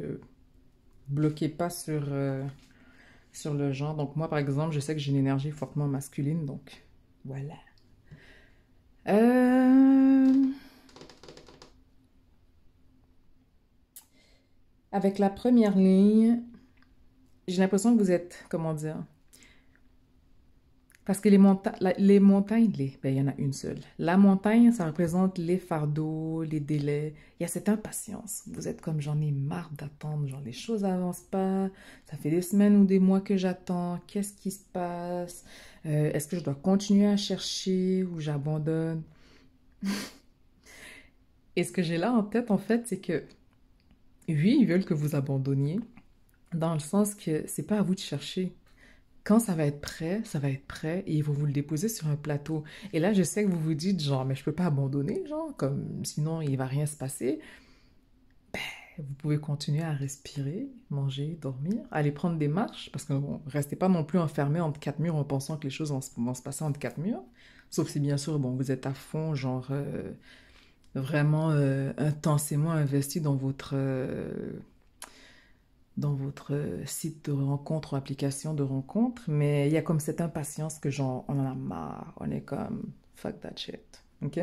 bloquez pas sur le genre. Donc, moi, par exemple, je sais que j'ai une énergie fortement masculine, donc voilà. Avec la première ligne, j'ai l'impression que vous êtes, comment dire, parce que les montagnes, ben, il y en a une seule. La montagne, ça représente les fardeaux, les délais. Il y a cette impatience. Vous êtes comme j'en ai marre d'attendre, genre les choses n'avancent pas. Ça fait des semaines ou des mois que j'attends. Qu'est-ce qui se passe? Est-ce que je dois continuer à chercher ou j'abandonne? Et ce que j'ai là en tête, en fait, c'est que oui, ils veulent que vous abandonniez, dans le sens que c'est pas à vous de chercher. Quand ça va être prêt et ils vont vous le déposer sur un plateau. Et là, je sais que vous vous dites, genre, mais je peux pas abandonner, genre, comme sinon il va rien se passer. Ben, vous pouvez continuer à respirer, manger, dormir, aller prendre des marches, parce que bon, restez pas non plus enfermé entre quatre murs en pensant que les choses vont se passer entre quatre murs. Sauf si bien sûr, bon, vous êtes à fond, genre, vraiment intensément investi dans votre site de rencontre ou application de rencontre, mais il y a comme cette impatience que genre, on en a marre, on est comme, fuck that shit, ok?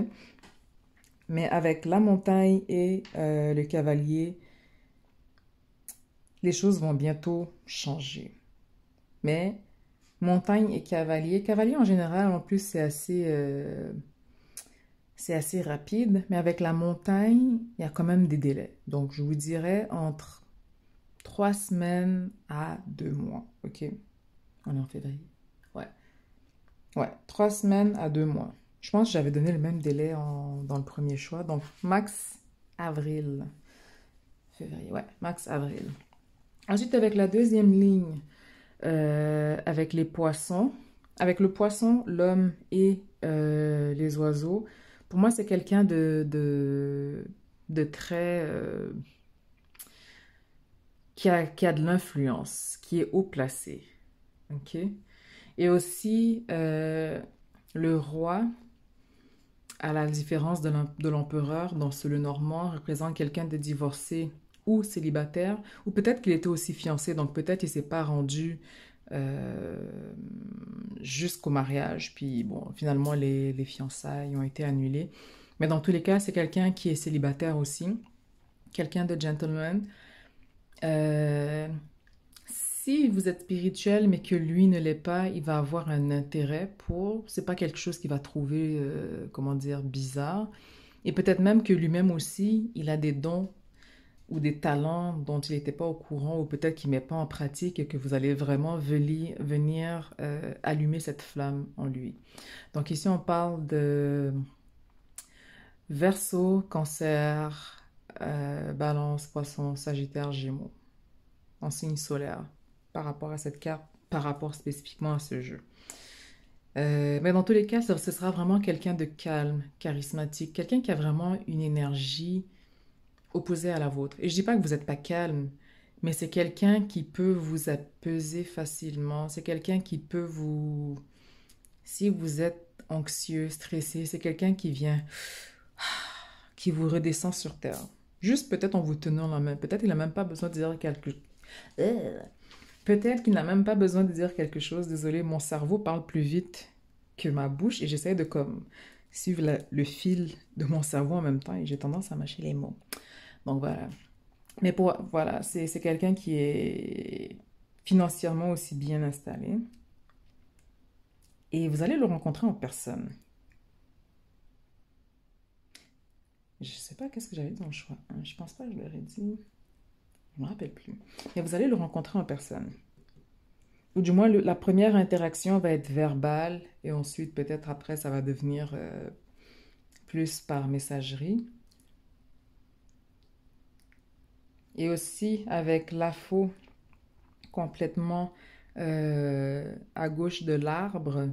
Mais avec la montagne et le cavalier, les choses vont bientôt changer. Mais montagne et cavalier en général, en plus, c'est assez rapide, mais avec la montagne, il y a quand même des délais. Donc, je vous dirais entre 3 semaines à 2 mois, ok? On est en février. Ouais. Ouais, 3 semaines à 2 mois. Je pense que j'avais donné le même délai dans le premier choix. Donc, max avril. Février, ouais, max avril. Ensuite, avec la deuxième ligne, avec les poissons. Avec le poisson, l'homme et les oiseaux. Pour moi, c'est quelqu'un de très... qui a de l'influence, qui est haut placé. Ok? Et aussi, le roi, à la différence de l'empereur, dans le normand, représente quelqu'un de divorcé ou célibataire, ou peut-être qu'il était aussi fiancé, donc peut-être il ne s'est pas rendu euh, jusqu'au mariage, puis bon, finalement les fiançailles ont été annulées. Mais dans tous les cas, c'est quelqu'un qui est célibataire aussi, quelqu'un de gentleman. Euh, Si vous êtes spirituel, mais que lui ne l'est pas, il va avoir un intérêt pour... C'est pas quelque chose qu'il va trouver, comment dire, bizarre. Et peut-être même que lui-même aussi, il a des dons ou des talents dont il n'était pas au courant, ou peut-être qu'il ne met pas en pratique et que vous allez vraiment venir allumer cette flamme en lui. Donc ici, on parle de Verseau, Cancer, Balance, Poisson, Sagittaire, Gémeaux, en signe solaire par rapport à cette carte par rapport spécifiquement à ce jeu. Mais dans tous les cas, ce sera vraiment quelqu'un de calme, charismatique, quelqu'un qui a vraiment une énergie opposée à la vôtre. Et je dis pas que vous n'êtes pas calme, mais c'est quelqu'un qui peut vous apaiser facilement. C'est quelqu'un qui peut vous... Si vous êtes anxieux, stressé, c'est quelqu'un qui vient, qui vous redescend sur terre. Juste peut-être en vous tenant la main. Peut-être qu'il n'a même pas besoin de dire quelque chose. Peut-être qu'il n'a même pas besoin de dire quelque chose. Désolé, mon cerveau parle plus vite que ma bouche et j'essaie de comme suivre le fil de mon cerveau en même temps et j'ai tendance à mâcher les mots. Donc voilà. Mais voilà, c'est quelqu'un qui est financièrement aussi bien installé. Et vous allez le rencontrer en personne. Je sais pas qu'est-ce que j'avais dit dans le choix. Je pense pas que je l'aurais dit. Je me rappelle plus. Mais vous allez le rencontrer en personne. Ou du moins, la première interaction va être verbale et ensuite, peut-être après, ça va devenir plus par messagerie. Et aussi avec l'afo complètement à gauche de l'arbre,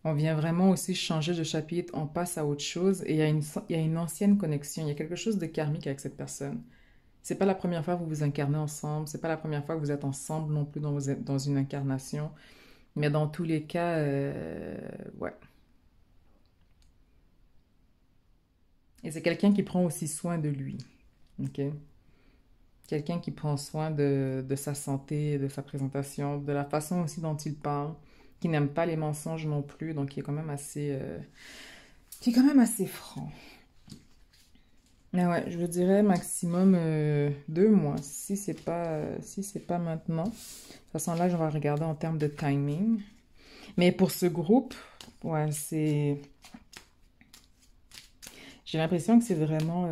on vient vraiment aussi changer de chapitre, on passe à autre chose et il y a une ancienne connexion, il y a quelque chose de karmique avec cette personne. C'est pas la première fois que vous vous incarnez ensemble, c'est pas la première fois que vous êtes ensemble non plus dans une incarnation, mais dans tous les cas, ouais. Et c'est quelqu'un qui prend aussi soin de lui, ok? Quelqu'un qui prend soin de sa santé, de sa présentation, de la façon aussi dont il parle, qui n'aime pas les mensonges non plus, donc qui est quand même assez franc. Mais ouais, je vous dirais maximum 2 mois, si c'est pas maintenant. De toute façon, là, je vais regarder en termes de timing. Mais pour ce groupe, ouais, j'ai l'impression que c'est vraiment...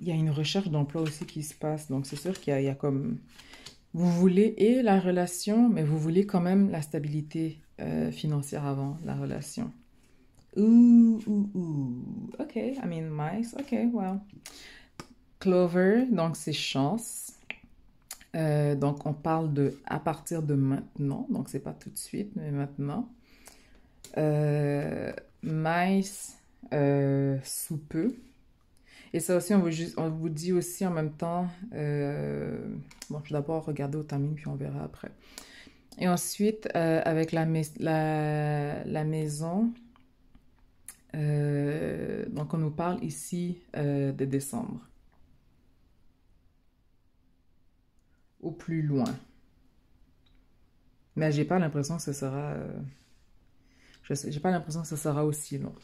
il y a une recherche d'emploi aussi qui se passe. Donc, c'est sûr qu'il y a comme... Vous voulez et la relation, mais vous voulez quand même la stabilité financière avant la relation. Ouh. Ok, I mean, mice. Ok, well. Clover, donc c'est chance. Donc, on parle de à partir de maintenant. Donc, c'est pas tout de suite, mais maintenant. Mice, sous peu. Et ça aussi, on vous dit aussi en même temps, bon, je vais d'abord regarder au timing, puis on verra après. Et ensuite, avec la maison, donc on nous parle ici de décembre. Au plus loin. Mais j'ai pas l'impression que ce sera... j'ai pas l'impression que ce sera aussi long.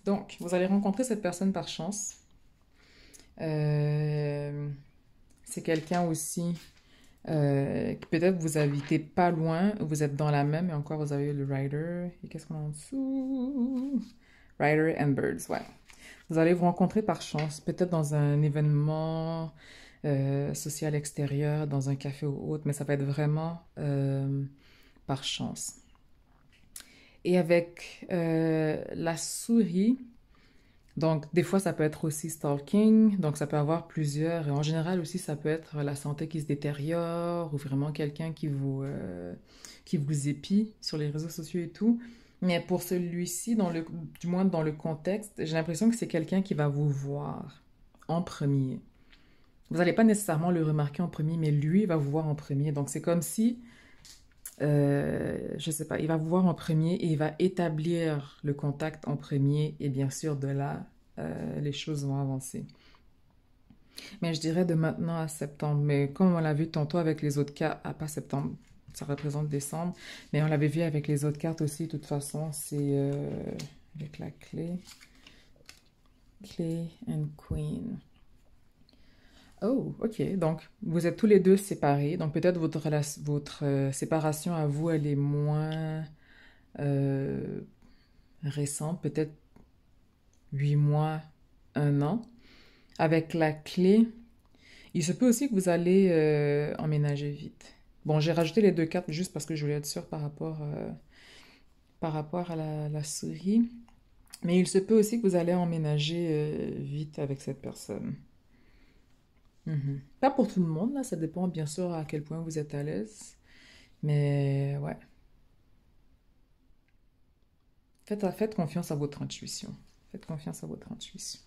Donc, vous allez rencontrer cette personne par chance. C'est quelqu'un aussi que peut-être vous habitez pas loin, vous êtes dans la même, et encore vous avez le Rider. Et qu'est-ce qu'on a en dessous? Rider and Birds, ouais. Vous allez vous rencontrer par chance, peut-être dans un événement social extérieur, dans un café ou autre, mais ça va être vraiment par chance. Et avec la souris, donc des fois ça peut être aussi stalking, donc ça peut avoir plusieurs, et en général aussi ça peut être la santé qui se détériore, ou vraiment quelqu'un qui vous épie sur les réseaux sociaux et tout. Mais pour celui-ci, du moins dans le contexte, j'ai l'impression que c'est quelqu'un qui va vous voir en premier. Vous n'allez pas nécessairement le remarquer en premier, mais lui va vous voir en premier. Donc c'est comme si, je sais pas, il va vous voir en premier et il va établir le contact en premier. Et bien sûr, de là, les choses vont avancer. Mais je dirais de maintenant à septembre. Mais comme on l'a vu tantôt avec les autres cas, pas septembre, ça représente décembre. Mais on l'avait vu avec les autres cartes aussi, de toute façon, c'est avec la clé. Clé and Queen. Oh, ok. Donc, vous êtes tous les deux séparés. Donc, peut-être votre séparation à vous, elle est moins euh, récente. Peut-être 8 mois, 1 an. Avec la clé, il se peut aussi que vous allez emménager vite. Bon, j'ai rajouté les 2 cartes juste parce que je voulais être sûre par rapport à la souris. Mais il se peut aussi que vous allez emménager vite avec cette personne. Pas pour tout le monde, là, ça dépend bien sûr à quel point vous êtes à l'aise. Mais ouais, faites confiance à votre intuition. Faites confiance à votre intuition.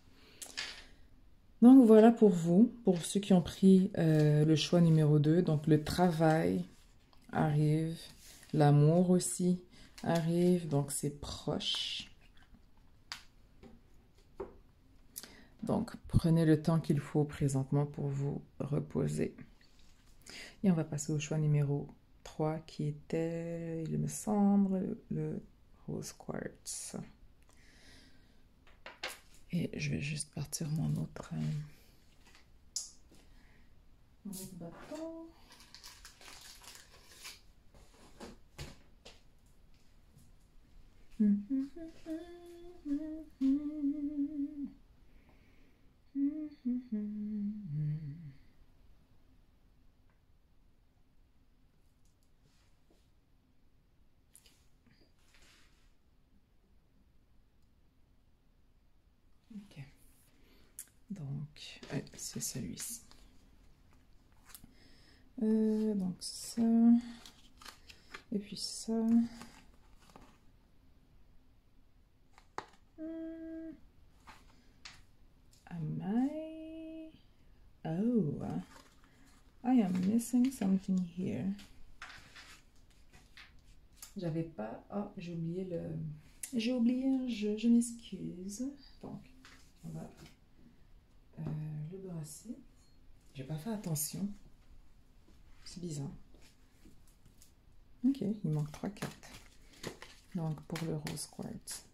Donc voilà pour ceux qui ont pris le choix numéro 2. Donc le travail arrive, l'amour aussi arrive, donc c'est proche. Donc prenez le temps qu'il faut présentement pour vous reposer. Et on va passer au choix numéro 3 qui était, il me semble, le rose quartz. Et je vais juste partir mon autre bâton. Ok. Donc, c'est celui-ci. Donc ça. Et puis ça. Am I? Oh, I am missing something here. J'avais pas. Oh, j'ai oublié le. J'ai oublié un jeu, je m'excuse. Donc, on va le brasser. J'ai pas fait attention. C'est bizarre. Ok, il manque 3 cartes. Donc, pour le rose quartz.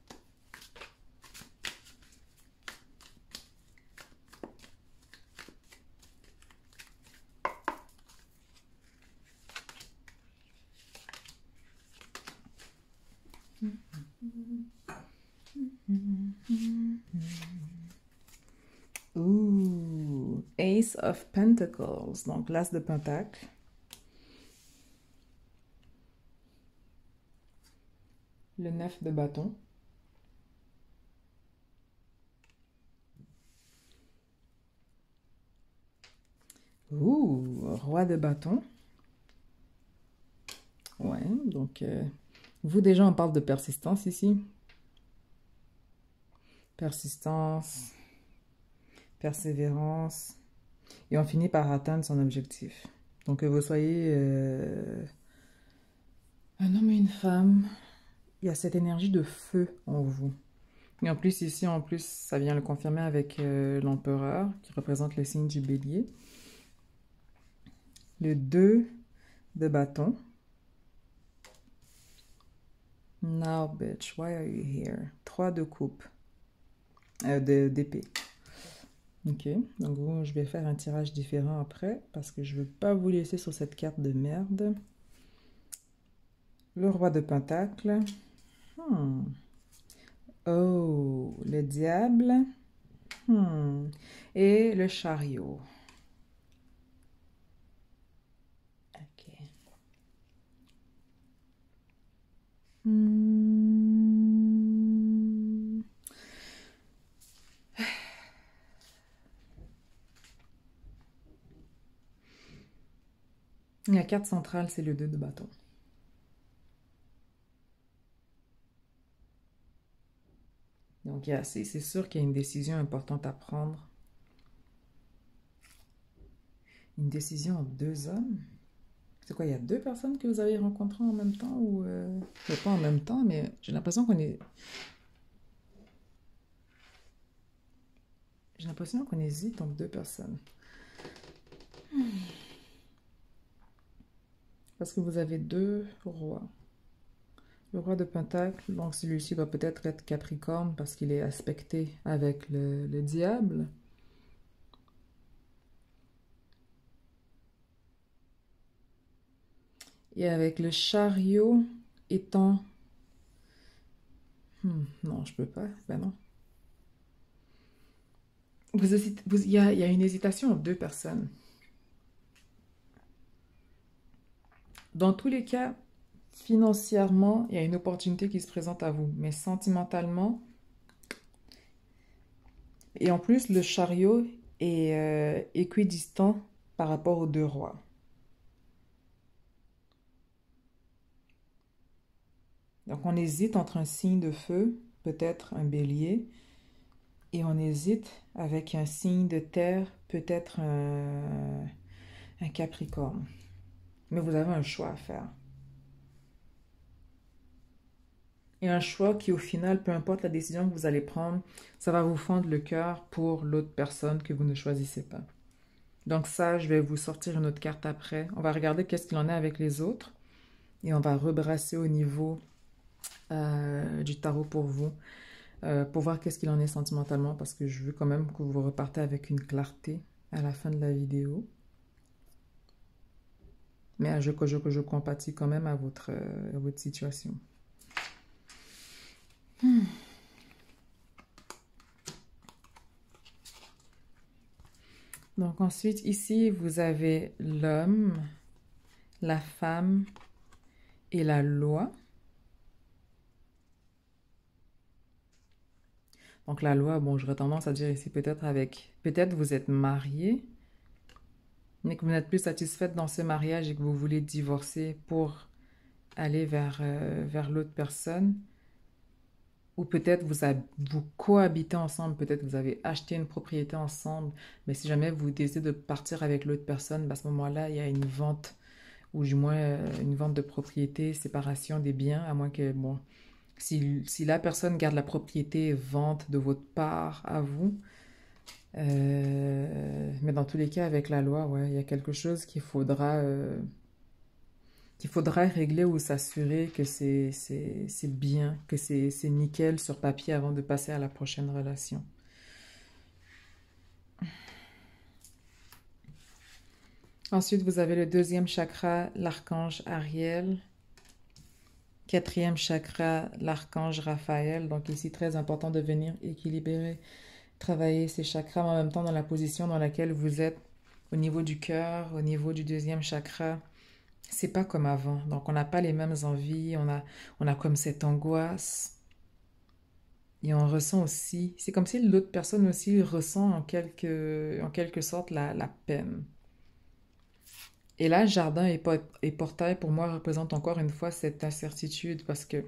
Ooh, Ace of Pentacles, donc l'as de pentacle. Le 9 de bâton. Ouh, roi de bâton. Ouais, donc vous déjà on parle de persistance ici. Persistance, persévérance. Et on finit par atteindre son objectif. Donc que vous soyez un homme et une femme, il y a cette énergie de feu en vous. Et en plus ici, ça vient le confirmer avec l'empereur qui représente le signe du bélier. Le 2 de bâton. Now, bitch, why are you here? 3 de coupe. D'épée. Ok, donc je vais faire un tirage différent après parce que je veux pas vous laisser sur cette carte de merde. Le roi de pentacle. Oh, le diable. Et le chariot. Ok. La carte centrale, c'est le 2 de bâton. Donc, c'est sûr qu'il y a une décision importante à prendre. Une décision entre 2 hommes. C'est quoi, il y a 2 personnes que vous avez rencontrées en même temps ou pas en même temps, mais j'ai l'impression qu'on est... J'ai l'impression qu'on hésite entre 2 personnes. Parce que vous avez 2 rois. Le roi de pentacle, donc celui-ci doit peut-être être Capricorne parce qu'il est aspecté avec le diable. Et avec le chariot étant... non, je peux pas. Ben non. Il y a une hésitation entre 2 personnes. Dans tous les cas, financièrement, il y a une opportunité qui se présente à vous. Mais sentimentalement... Et en plus, le chariot, et équidistant par rapport aux deux rois. Donc on hésite entre un signe de feu, peut-être un bélier, et on hésite avec un signe de terre, peut-être un capricorne. Mais vous avez un choix à faire. Et un choix qui, au final, peu importe la décision que vous allez prendre, ça va vous fendre le cœur pour l'autre personne que vous ne choisissez pas. Donc ça, je vais vous sortir une autre carte après. On va regarder qu'est-ce qu'il en est avec les autres. Et on va rebrasser au niveau du tarot pour voir qu'est-ce qu'il en est sentimentalement, parce que je veux quand même que vous repartez avec une clarté à la fin de la vidéo. Mais je compatis quand même à votre situation. Donc ensuite, ici, vous avez l'homme, la femme et la loi. Donc la loi, bon, j'aurais tendance à dire ici peut-être vous êtes marié, mais que vous n'êtes plus satisfaite dans ce mariage et que vous voulez divorcer pour aller vers l'autre personne. Ou peut-être vous cohabitez ensemble, peut-être vous avez acheté une propriété ensemble, mais si jamais vous décidez de partir avec l'autre personne, à ce moment-là, il y a une vente, ou du moins une vente de propriété, séparation des biens, à moins que, bon, si la personne garde la propriété, vente de votre part à vous. Mais dans tous les cas, avec la loi, ouais, il y a quelque chose qu'il faudra régler ou s'assurer que c'est bien, que c'est nickel sur papier avant de passer à la prochaine relation. Ensuite, vous avez le deuxième chakra, l'archange Ariel. Quatrième chakra, l'archange Raphaël. Donc ici, très important de venir équilibrer, travailler ces chakras, mais en même temps dans la position dans laquelle vous êtes, au niveau du cœur, au niveau du deuxième chakra. C'est pas comme avant. Donc on n'a pas les mêmes envies, on a comme cette angoisse. Et on ressent aussi, c'est comme si l'autre personne aussi ressent en quelque sorte la peine. Et là, jardin et portail, pour moi, représente encore une fois cette incertitude parce que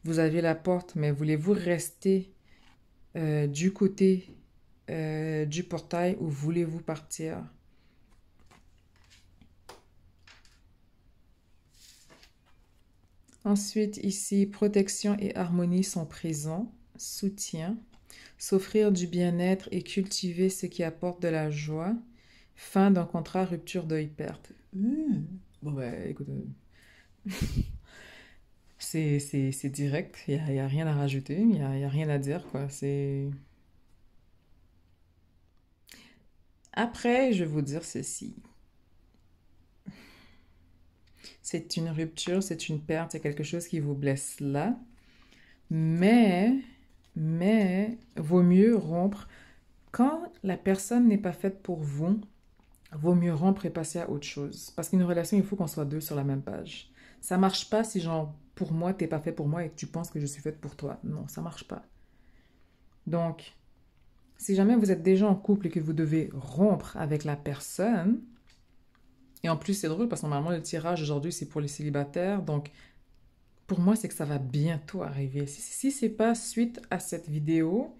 vous avez la porte, mais voulez-vous rester du côté du portail ou voulez-vous partir? Ensuite, ici, protection et harmonie sont présents, soutien, s'offrir du bien-être et cultiver ce qui apporte de la joie, fin d'un contrat, rupture deuil, perte. Bon, ben, écoute, c'est direct, il n'y a rien à rajouter, il n'y a rien à dire, quoi. Après, je vais vous dire ceci. C'est une rupture, c'est une perte, c'est quelque chose qui vous blesse là. Mais, vaut mieux rompre. Quand la personne n'est pas faite pour vous, vaut mieux rompre et passer à autre chose. Parce qu'une relation, il faut qu'on soit deux sur la même page. Ça marche pas si genre, pour moi, t'es pas fait pour moi et que tu penses que je suis faite pour toi. Non, ça marche pas. Donc, si jamais vous êtes déjà en couple et que vous devez rompre avec la personne, et en plus c'est drôle parce que normalement le tirage aujourd'hui c'est pour les célibataires, donc pour moi c'est que ça va bientôt arriver. Si c'est pas suite à cette vidéo,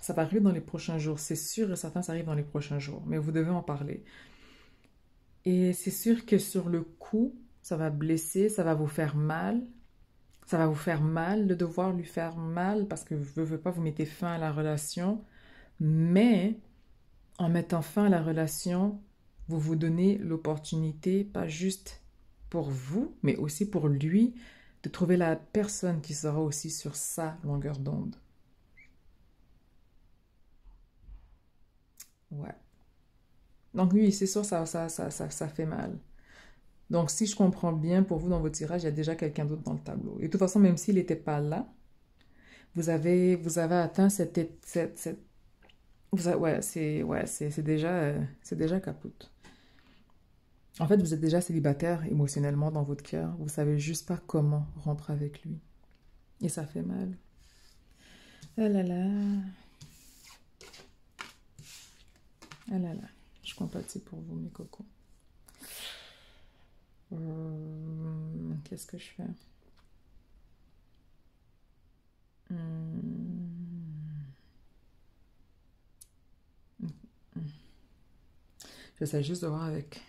ça va arriver dans les prochains jours. C'est sûr et certain, ça arrive dans les prochains jours, mais vous devez en parler. Et c'est sûr que sur le coup, ça va blesser, ça va vous faire mal. Ça va vous faire mal de devoir lui faire mal parce que vous ne voulez pas vous mettez fin à la relation. Mais en mettant fin à la relation, vous vous donnez l'opportunité, pas juste pour vous, mais aussi pour lui, de trouver la personne qui sera aussi sur sa longueur d'onde. Ouais. Donc oui, c'est sûr, ça fait mal. Donc si je comprends bien, pour vous, dans votre tirage, il y a déjà quelqu'un d'autre dans le tableau. Et de toute façon, même s'il n'était pas là, vous avez atteint c'est déjà capote. En fait, vous êtes déjà célibataire émotionnellement dans votre cœur. Vous savez juste pas comment rompre avec lui. Et ça fait mal. Ah là là. Ah là là, je compatis pour vous, mes cocos. Qu'est-ce que je fais? J'essaie juste de voir avec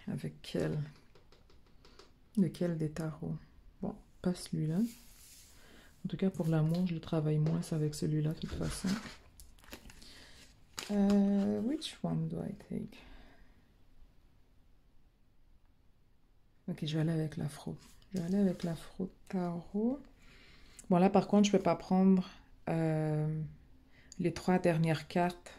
lequel des tarots. Bon, pas celui-là. En tout cas, pour l'amour, je le travaille moins avec celui-là, de toute façon. Which one do I take? Ok, je vais aller avec l'afro. Je vais aller avec l'afro tarot. Bon, là, par contre, je ne peux pas prendre les 3 dernières cartes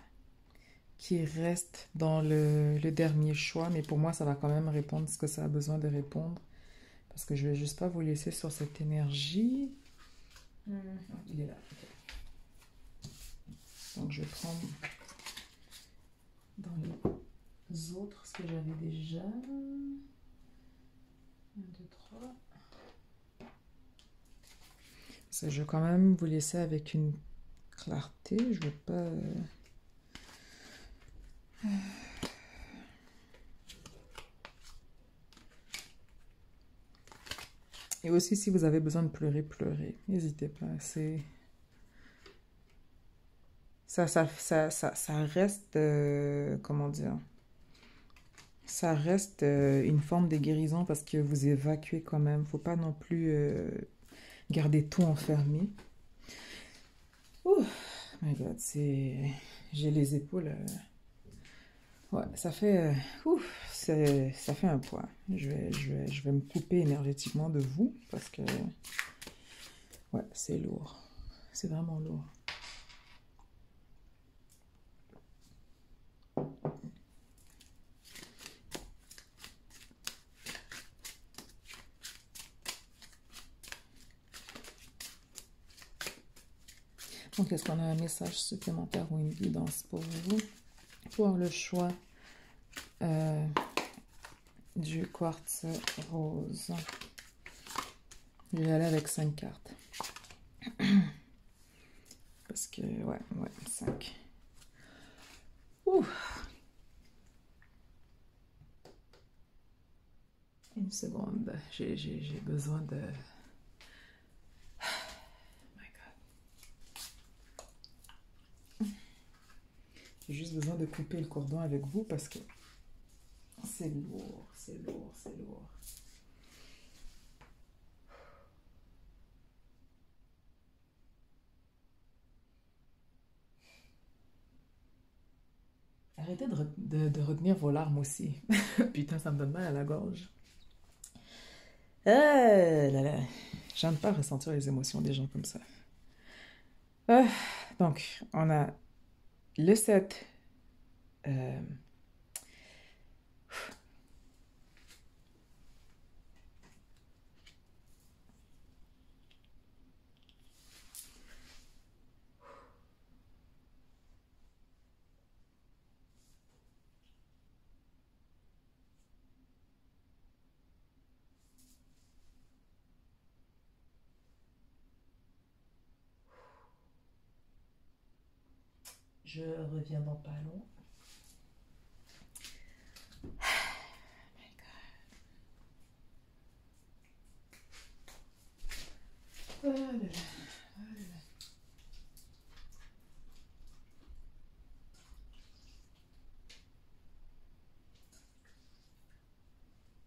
qui restent dans le dernier choix. Mais pour moi, ça va quand même répondre ce que ça a besoin de répondre. Parce que je ne vais juste pas vous laisser sur cette énergie. Il est là. Okay. Donc, je vais prendre dans les autres ce que j'avais déjà. 1, 2, 3. Je vais quand même vous laisser avec une clarté. Je ne veux pas... Et aussi, si vous avez besoin de pleurer, pleurez. N'hésitez pas. Ça reste... comment dire? Ça reste une forme de guérison parce que vous évacuez quand même. Il ne faut pas non plus garder tout enfermé. Oh my God, c'est... J'ai les épaules... Ouais, ça fait... ça fait un poids. Je vais me couper énergétiquement de vous parce que... Ouais, c'est lourd. C'est vraiment lourd. Donc, est-ce qu'on a un message supplémentaire ou une guidance pour vous? Pour le choix du quartz rose. Je vais aller avec 5 cartes. Parce que, ouais, 5. Ouh. Une seconde. J'ai besoin de... J'ai juste besoin de couper le cordon avec vous parce que c'est lourd, c'est lourd, c'est lourd. Arrêtez de retenir vos larmes aussi. Putain, ça me donne mal à la gorge. Là là. J'aime pas ressentir les émotions des gens comme ça. Donc, on a le 7. Je reviens dans pas long. Oh là là.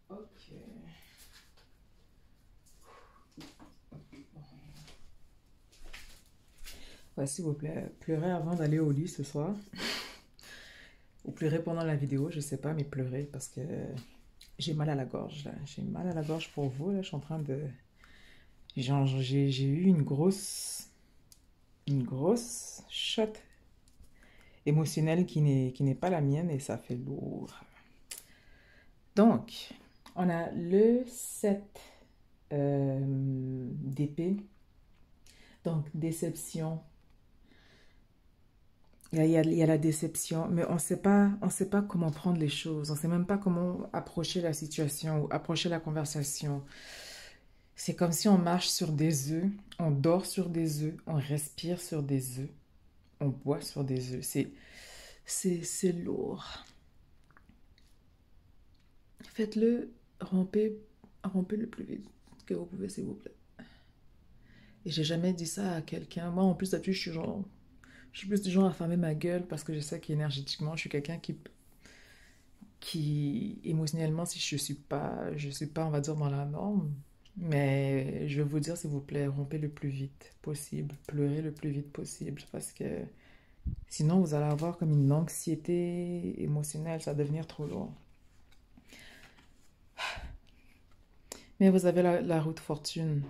Ok. Ouais, s'il vous plaît, pleurez avant d'aller au lit ce soir. Ou pleurez pendant la vidéo, je sais pas, mais pleurez parce que j'ai mal à la gorge là. J'ai mal à la gorge pour vous là. Je suis en train de... Genre, j'ai eu une grosse shot émotionnelle qui n'est pas la mienne et ça fait lourd. Donc, on a le 7 d'épée. Donc, déception. Il y a la déception, mais on ne sait pas comment prendre les choses. On ne sait même pas comment approcher la situation ou approcher la conversation. C'est comme si on marche sur des œufs, on dort sur des œufs, on respire sur des œufs, on boit sur des œufs. C'est lourd. Faites-le, rompez le plus vite que vous pouvez, s'il vous plaît. Et j'ai jamais dit ça à quelqu'un. Moi, en plus, d'habitude, je suis plus du genre à fermer ma gueule parce que je sais qu'énergétiquement, je suis quelqu'un qui émotionnellement, si je suis pas, on va dire, dans la norme. Mais je vais vous dire, s'il vous plaît, rompez le plus vite possible, pleurez le plus vite possible, parce que sinon, vous allez avoir comme une anxiété émotionnelle, ça va devenir trop lourd. Mais vous avez la route fortune.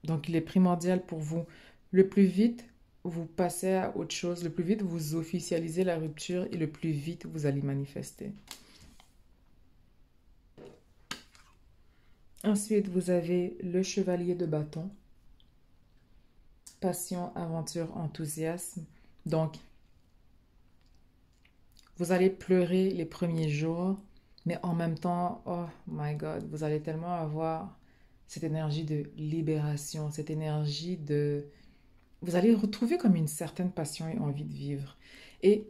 Donc, il est primordial pour vous. Le plus vite, vous passez à autre chose. Le plus vite, vous officialisez la rupture et le plus vite, vous allez manifester. Ensuite, vous avez le chevalier de bâton. Passion, aventure, enthousiasme. Donc, vous allez pleurer les premiers jours, mais en même temps, oh my God, vous allez tellement avoir cette énergie de libération, cette énergie de... Vous allez retrouver comme une certaine passion et envie de vivre. Et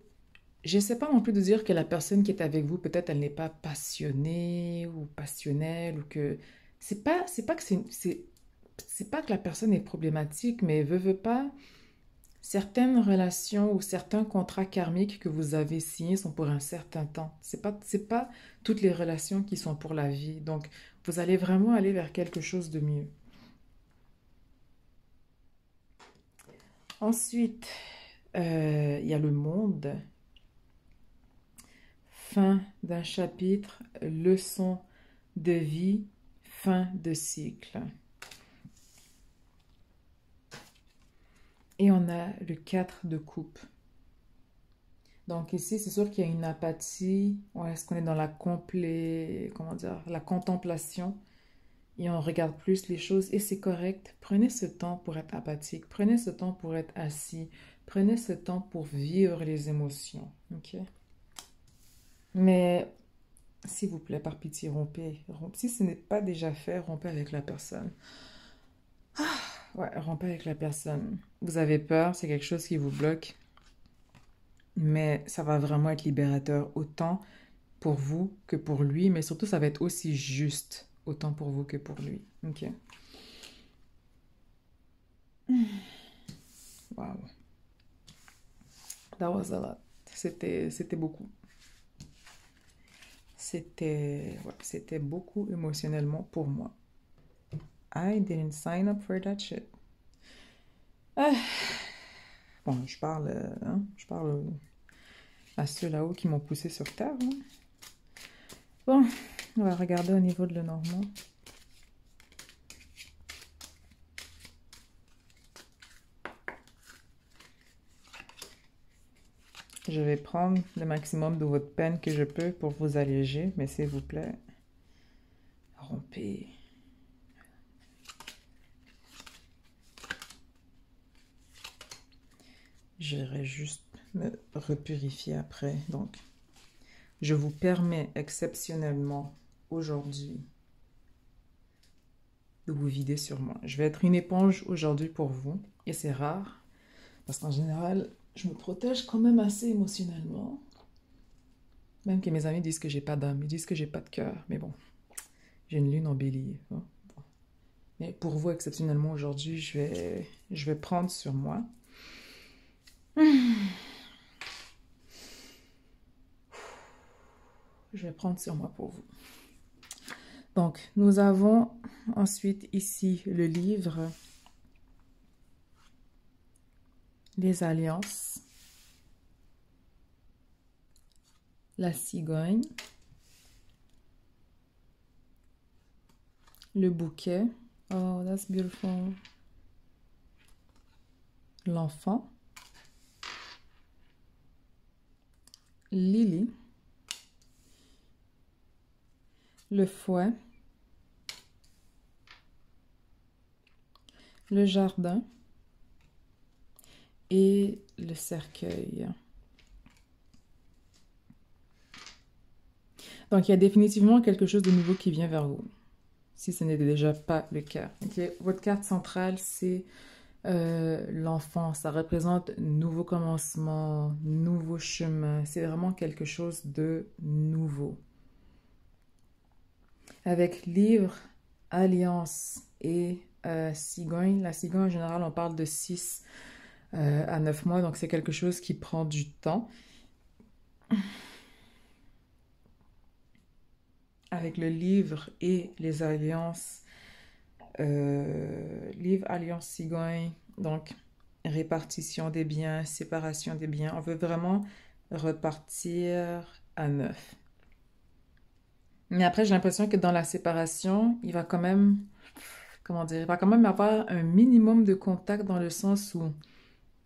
je ne sais pas non plus de dire que la personne qui est avec vous, peut-être elle n'est pas passionnée ou passionnelle ou que... C'est pas que c'est pas que la personne est problématique, mais veut pas... Certaines relations ou certains contrats karmiques que vous avez signés sont pour un certain temps. C'est pas toutes les relations qui sont pour la vie. Donc, vous allez vraiment aller vers quelque chose de mieux. Ensuite, il y a le monde. Fin d'un chapitre, leçon de vie, fin de cycle. Et on a le 4 de coupe. Donc ici, c'est sûr qu'il y a une apathie. Est-ce qu'on est dans comment dire, la contemplation et on regarde plus les choses et c'est correct. Prenez ce temps pour être apathique. Prenez ce temps pour être assis. Prenez ce temps pour vivre les émotions. Ok? Mais s'il vous plaît, par pitié, rompez. Si ce n'est pas déjà fait, rompez avec la personne. Ouais, rompez avec la personne. Vous avez peur, c'est quelque chose qui vous bloque. Mais ça va vraiment être libérateur, autant pour vous que pour lui, mais surtout ça va être aussi juste, autant pour vous que pour lui. Ok. Wow. That was a lot. C'était beaucoup. C'était beaucoup émotionnellement pour moi. I didn't sign up for that shit. Ah. Bon, je parle à ceux là-haut qui m'ont poussé sur terre. Hein. Bon, on va regarder au niveau de Lenormand. Je vais prendre le maximum de votre peine que je peux pour vous alléger, mais s'il vous plaît, rompez. J'irai juste me repurifier après. Donc, je vous permets exceptionnellement aujourd'hui de vous vider sur moi. Je vais être une éponge aujourd'hui pour vous. Et c'est rare, parce qu'en général, je me protège quand même assez émotionnellement. Même que mes amis disent que j'ai pas d'âme, ils disent que j'ai pas de cœur. Mais bon, j'ai une lune en bélier. Hein. Bon. Mais pour vous, exceptionnellement, aujourd'hui, je vais prendre sur moi. Je vais prendre sur moi pour vous. Donc, nous avons ensuite ici le livre Les Alliances, la cigogne, le bouquet, oh that's beautiful, l'enfant, Lily, le fouet, le jardin et le cercueil. Donc, il y a définitivement quelque chose de nouveau qui vient vers vous, si ce n'est déjà pas le cas. Okay? Votre carte centrale, c'est l'enfant. Ça représente nouveau commencement, nouveau chemin. C'est vraiment quelque chose de nouveau. Avec livre, alliance et cigogne. La cigogne, en général, on parle de 6 à 9 mois, donc c'est quelque chose qui prend du temps. Avec le livre et les alliances, livre, alliance, cigogne, donc répartition des biens, séparation des biens. On veut vraiment repartir à 9. Mais après, j'ai l'impression que dans la séparation, il va quand même, comment dire, il va quand même avoir un minimum de contact dans le sens où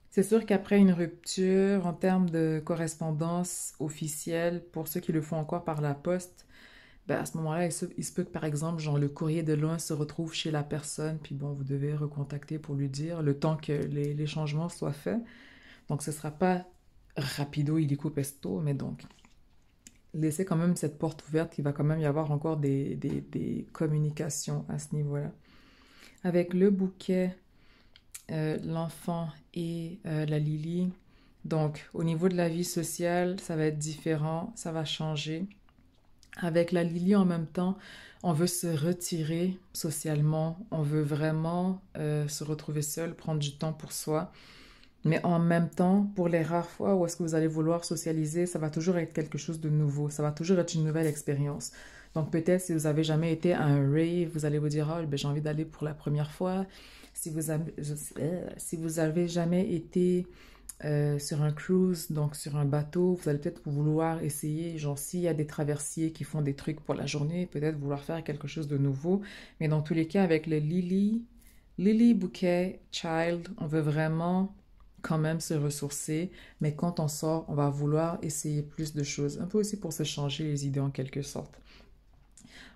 c'est sûr qu'après une rupture, en termes de correspondance officielle, pour ceux qui le font encore par la poste, ben à ce moment-là, il se peut que, par exemple, genre, le courrier de l'un se retrouve chez la personne, puis bon, vous devez recontacter pour lui dire le temps que les changements soient faits. Donc, ce ne sera pas rapido, illico presto, mais donc, laissez quand même cette porte ouverte, il va quand même y avoir encore des communications à ce niveau-là. Avec le bouquet, l'enfant et la Lily, donc au niveau de la vie sociale, ça va être différent, ça va changer. Avec la Lily en même temps, on veut se retirer socialement, on veut vraiment se retrouver seul, prendre du temps pour soi. Mais en même temps, pour les rares fois où est-ce que vous allez vouloir socialiser, ça va toujours être quelque chose de nouveau. Ça va toujours être une nouvelle expérience. Donc peut-être si vous avez jamais été à un rave, vous allez vous dire, oh, ben, j'ai envie d'aller pour la première fois. Si vous avez jamais été sur un cruise, donc sur un bateau, vous allez peut-être vouloir essayer, genre s'il y a des traversiers qui font des trucs pour la journée, peut-être vouloir faire quelque chose de nouveau. Mais dans tous les cas, avec le Lily Bouquet Child, on veut vraiment quand même se ressourcer, mais quand on sort, on va vouloir essayer plus de choses, un peu aussi pour se changer les idées en quelque sorte.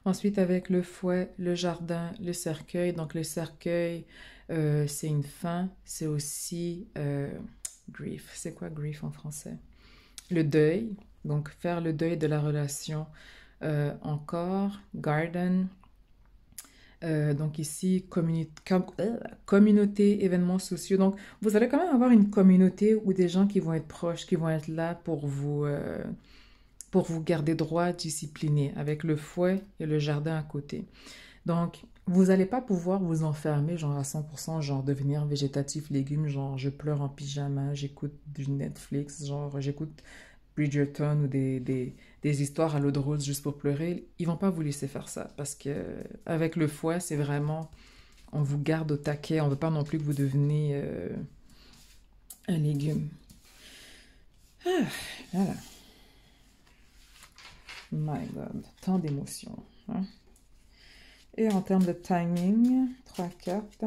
Ensuite, avec le fouet, le jardin, le cercueil. Donc, le cercueil, c'est une fin, c'est aussi grief. C'est quoi grief en français? Le deuil, donc faire le deuil de la relation. Encore, garden, donc ici, communauté, événements sociaux. Donc, vous allez quand même avoir une communauté ou des gens qui vont être proches, qui vont être là pour vous garder droit, discipliné, avec le fouet et le jardin à côté. Donc, vous n'allez pas pouvoir vous enfermer, genre à 100%, genre devenir végétatif, légumes, genre je pleure en pyjama, j'écoute du Netflix, genre j'écoute Bridgerton ou des histoires à l'eau de rose juste pour pleurer. Ils vont pas vous laisser faire ça parce que avec le fouet, c'est vraiment, on vous garde au taquet, on veut pas non plus que vous deveniez un légume. Ah, voilà. My God, tant d'émotions. Hein? Et en termes de timing, 3 cartes.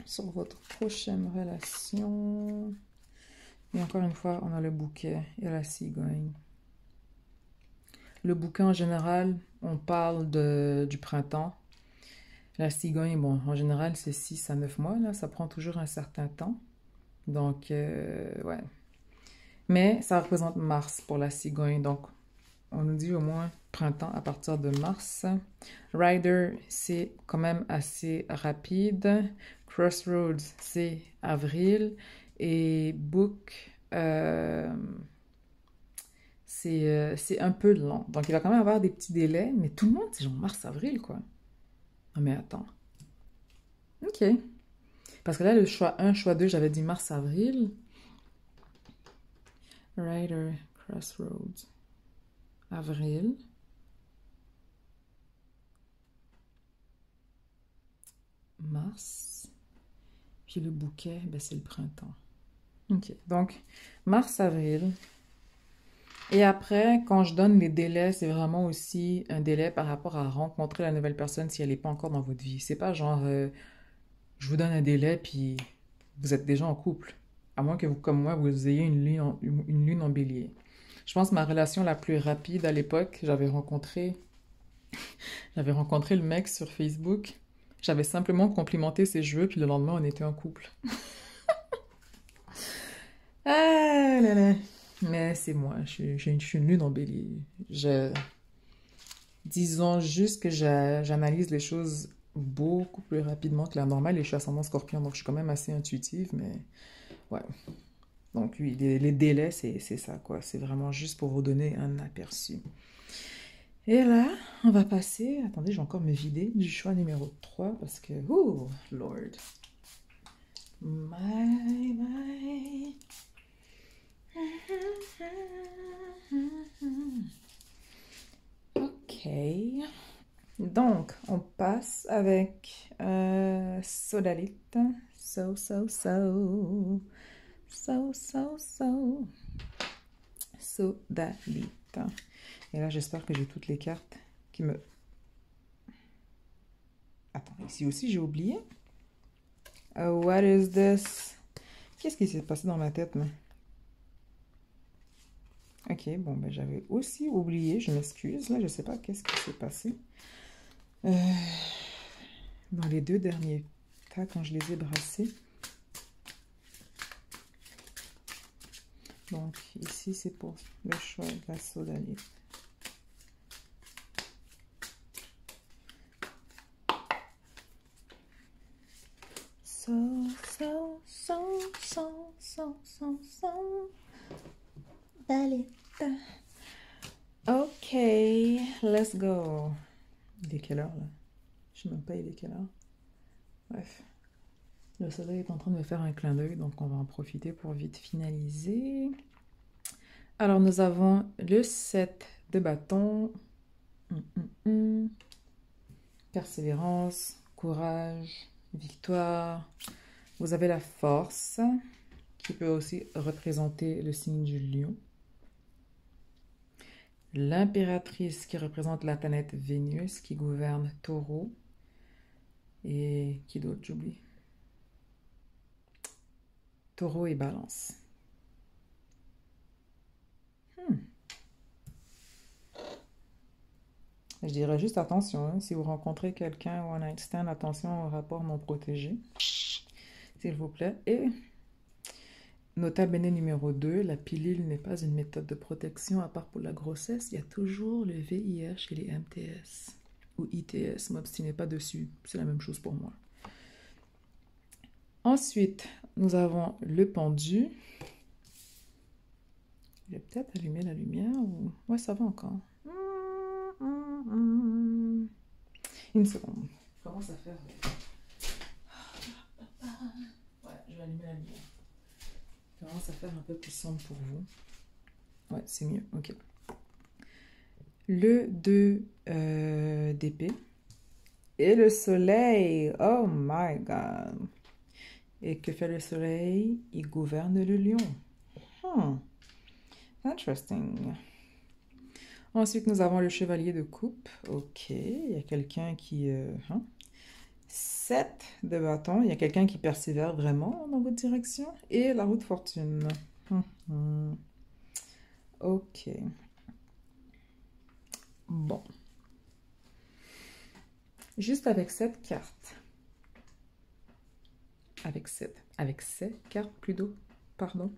Sur votre prochaine relation. Et encore une fois, on a le bouquet et la cigogne. Le bouquet, en général, on parle du printemps. La cigogne, bon, en général, c'est 6 à 9 mois. Là, ça prend toujours un certain temps. Donc, ouais. Mais ça représente Mars pour la cigogne. Donc, on nous dit au moins printemps à partir de mars. Rider, c'est quand même assez rapide. Crossroads, c'est avril. Et Book, c'est un peu lent. Donc, il va quand même avoir des petits délais. Mais tout le monde, c'est genre mars-avril, quoi. Non, mais attends. OK. Parce que là, le choix 1, choix 2, j'avais dit mars-avril. Rider, Crossroads, avril. Mars. Puis le bouquet, ben c'est le printemps. OK. Donc, mars-avril. Et après, quand je donne les délais, c'est vraiment aussi un délai par rapport à rencontrer la nouvelle personne si elle n'est pas encore dans votre vie. C'est pas genre, je vous donne un délai, puis vous êtes déjà en couple. À moins que vous, comme moi, vous ayez une lune en bélier. Je pense que ma relation la plus rapide à l'époque, j'avais rencontré le mec sur Facebook. J'avais simplement complimenté ses cheveux, puis le lendemain, on était en couple. Ah là là. Mais c'est moi, je suis une lune en bélier. Disons juste que j'analyse les choses beaucoup plus rapidement que la normale et je suis ascendant scorpion, donc je suis quand même assez intuitive, mais ouais. Donc, oui, les délais, c'est ça, quoi. C'est vraiment juste pour vous donner un aperçu. Et là, on va passer... Attendez, je vais encore me vider du choix numéro 3 parce que... Oh, Lord. My. Ok. Donc, on passe avec Sodalite. Sodalite. Et là, j'espère que j'ai toutes les cartes qui me... Attends, ici aussi, j'ai oublié. What is this? Qu'est-ce qui s'est passé dans ma tête, mais... Ok, bon, ben j'avais aussi oublié, je m'excuse, là, je sais pas qu'est-ce qui s'est passé. Dans les 2 derniers tas, quand je les ai brassés. Donc, ici, c'est pour le choix de la sodalite. Dalita. Ok, let's go. Il est quelle heure, là? Je sais même pas il est quelle heure. Bref. Le soleil est en train de me faire un clin d'œil, donc on va en profiter pour vite finaliser. Alors, nous avons le 7 de bâton. Persévérance, courage, victoire. Vous avez la force, qui peut aussi représenter le signe du lion. L'impératrice, qui représente la planète Vénus, qui gouverne Taureau. Et qui d'autre, j'oublie? Taureau et Balance. Je dirais juste attention, hein, si vous rencontrez quelqu'un ou un night stand, attention au rapport non protégé, s'il vous plaît. Et nota bene numéro 2, la pilule n'est pas une méthode de protection à part pour la grossesse. Il y a toujours le VIH et les MTS ou ITS, m'obstinez pas dessus, c'est la même chose pour moi. Ensuite, nous avons le pendu. Je vais peut-être allumer la lumière ou... Ouais, ça va encore. Une seconde. Comment ça fait? Ouais, je vais allumer la lumière. Comment ça fait un peu plus sombre pour vous? Ouais, c'est mieux. Ok. Le 2 d'épée. Et le soleil. Oh my god. Et que fait le soleil? Il gouverne le lion. Interesting. Ensuite, nous avons le chevalier de coupe. Ok, il y a quelqu'un qui... 7 de bâton. Il y a quelqu'un qui persévère vraiment dans votre direction. Et la roue de fortune. Ok. Bon. Juste avec cette carte. Avec ces cartes plutôt. Pardon.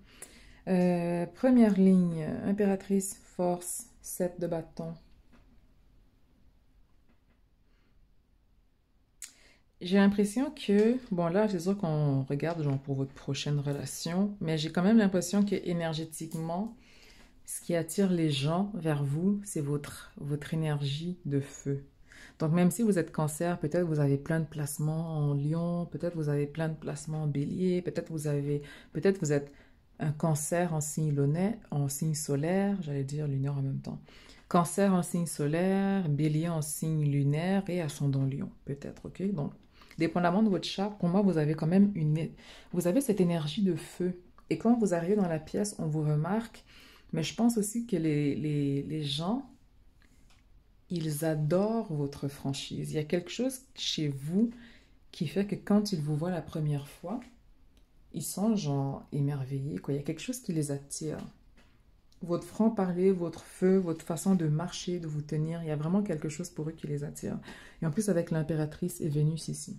Première ligne. Impératrice, force, 7 de bâton. J'ai l'impression que, bon là, c'est sûr qu'on regarde genre pour votre prochaine relation, mais j'ai quand même l'impression que énergétiquement, ce qui attire les gens vers vous, c'est votre énergie de feu. Donc même si vous êtes cancer, peut-être vous avez plein de placements en lion, peut-être vous avez plein de placements en bélier, peut-être vous êtes un cancer en signe en signe solaire, j'allais dire lunaire en même temps. Cancer en signe solaire, bélier en signe lunaire et ascendant lion, peut-être, ok? Donc, dépendamment de votre charte, pour moi, vous avez quand même vous avez cette énergie de feu. Et quand vous arrivez dans la pièce, on vous remarque, mais je pense aussi que les gens, ils adorent votre franchise. Il y a quelque chose chez vous qui fait que quand ils vous voient la première fois, ils sont genre émerveillés, quoi. Il y a quelque chose qui les attire. Votre franc-parler, votre feu, votre façon de marcher, de vous tenir, il y a vraiment quelque chose pour eux qui les attire. Et en plus avec l'impératrice et Vénus ici.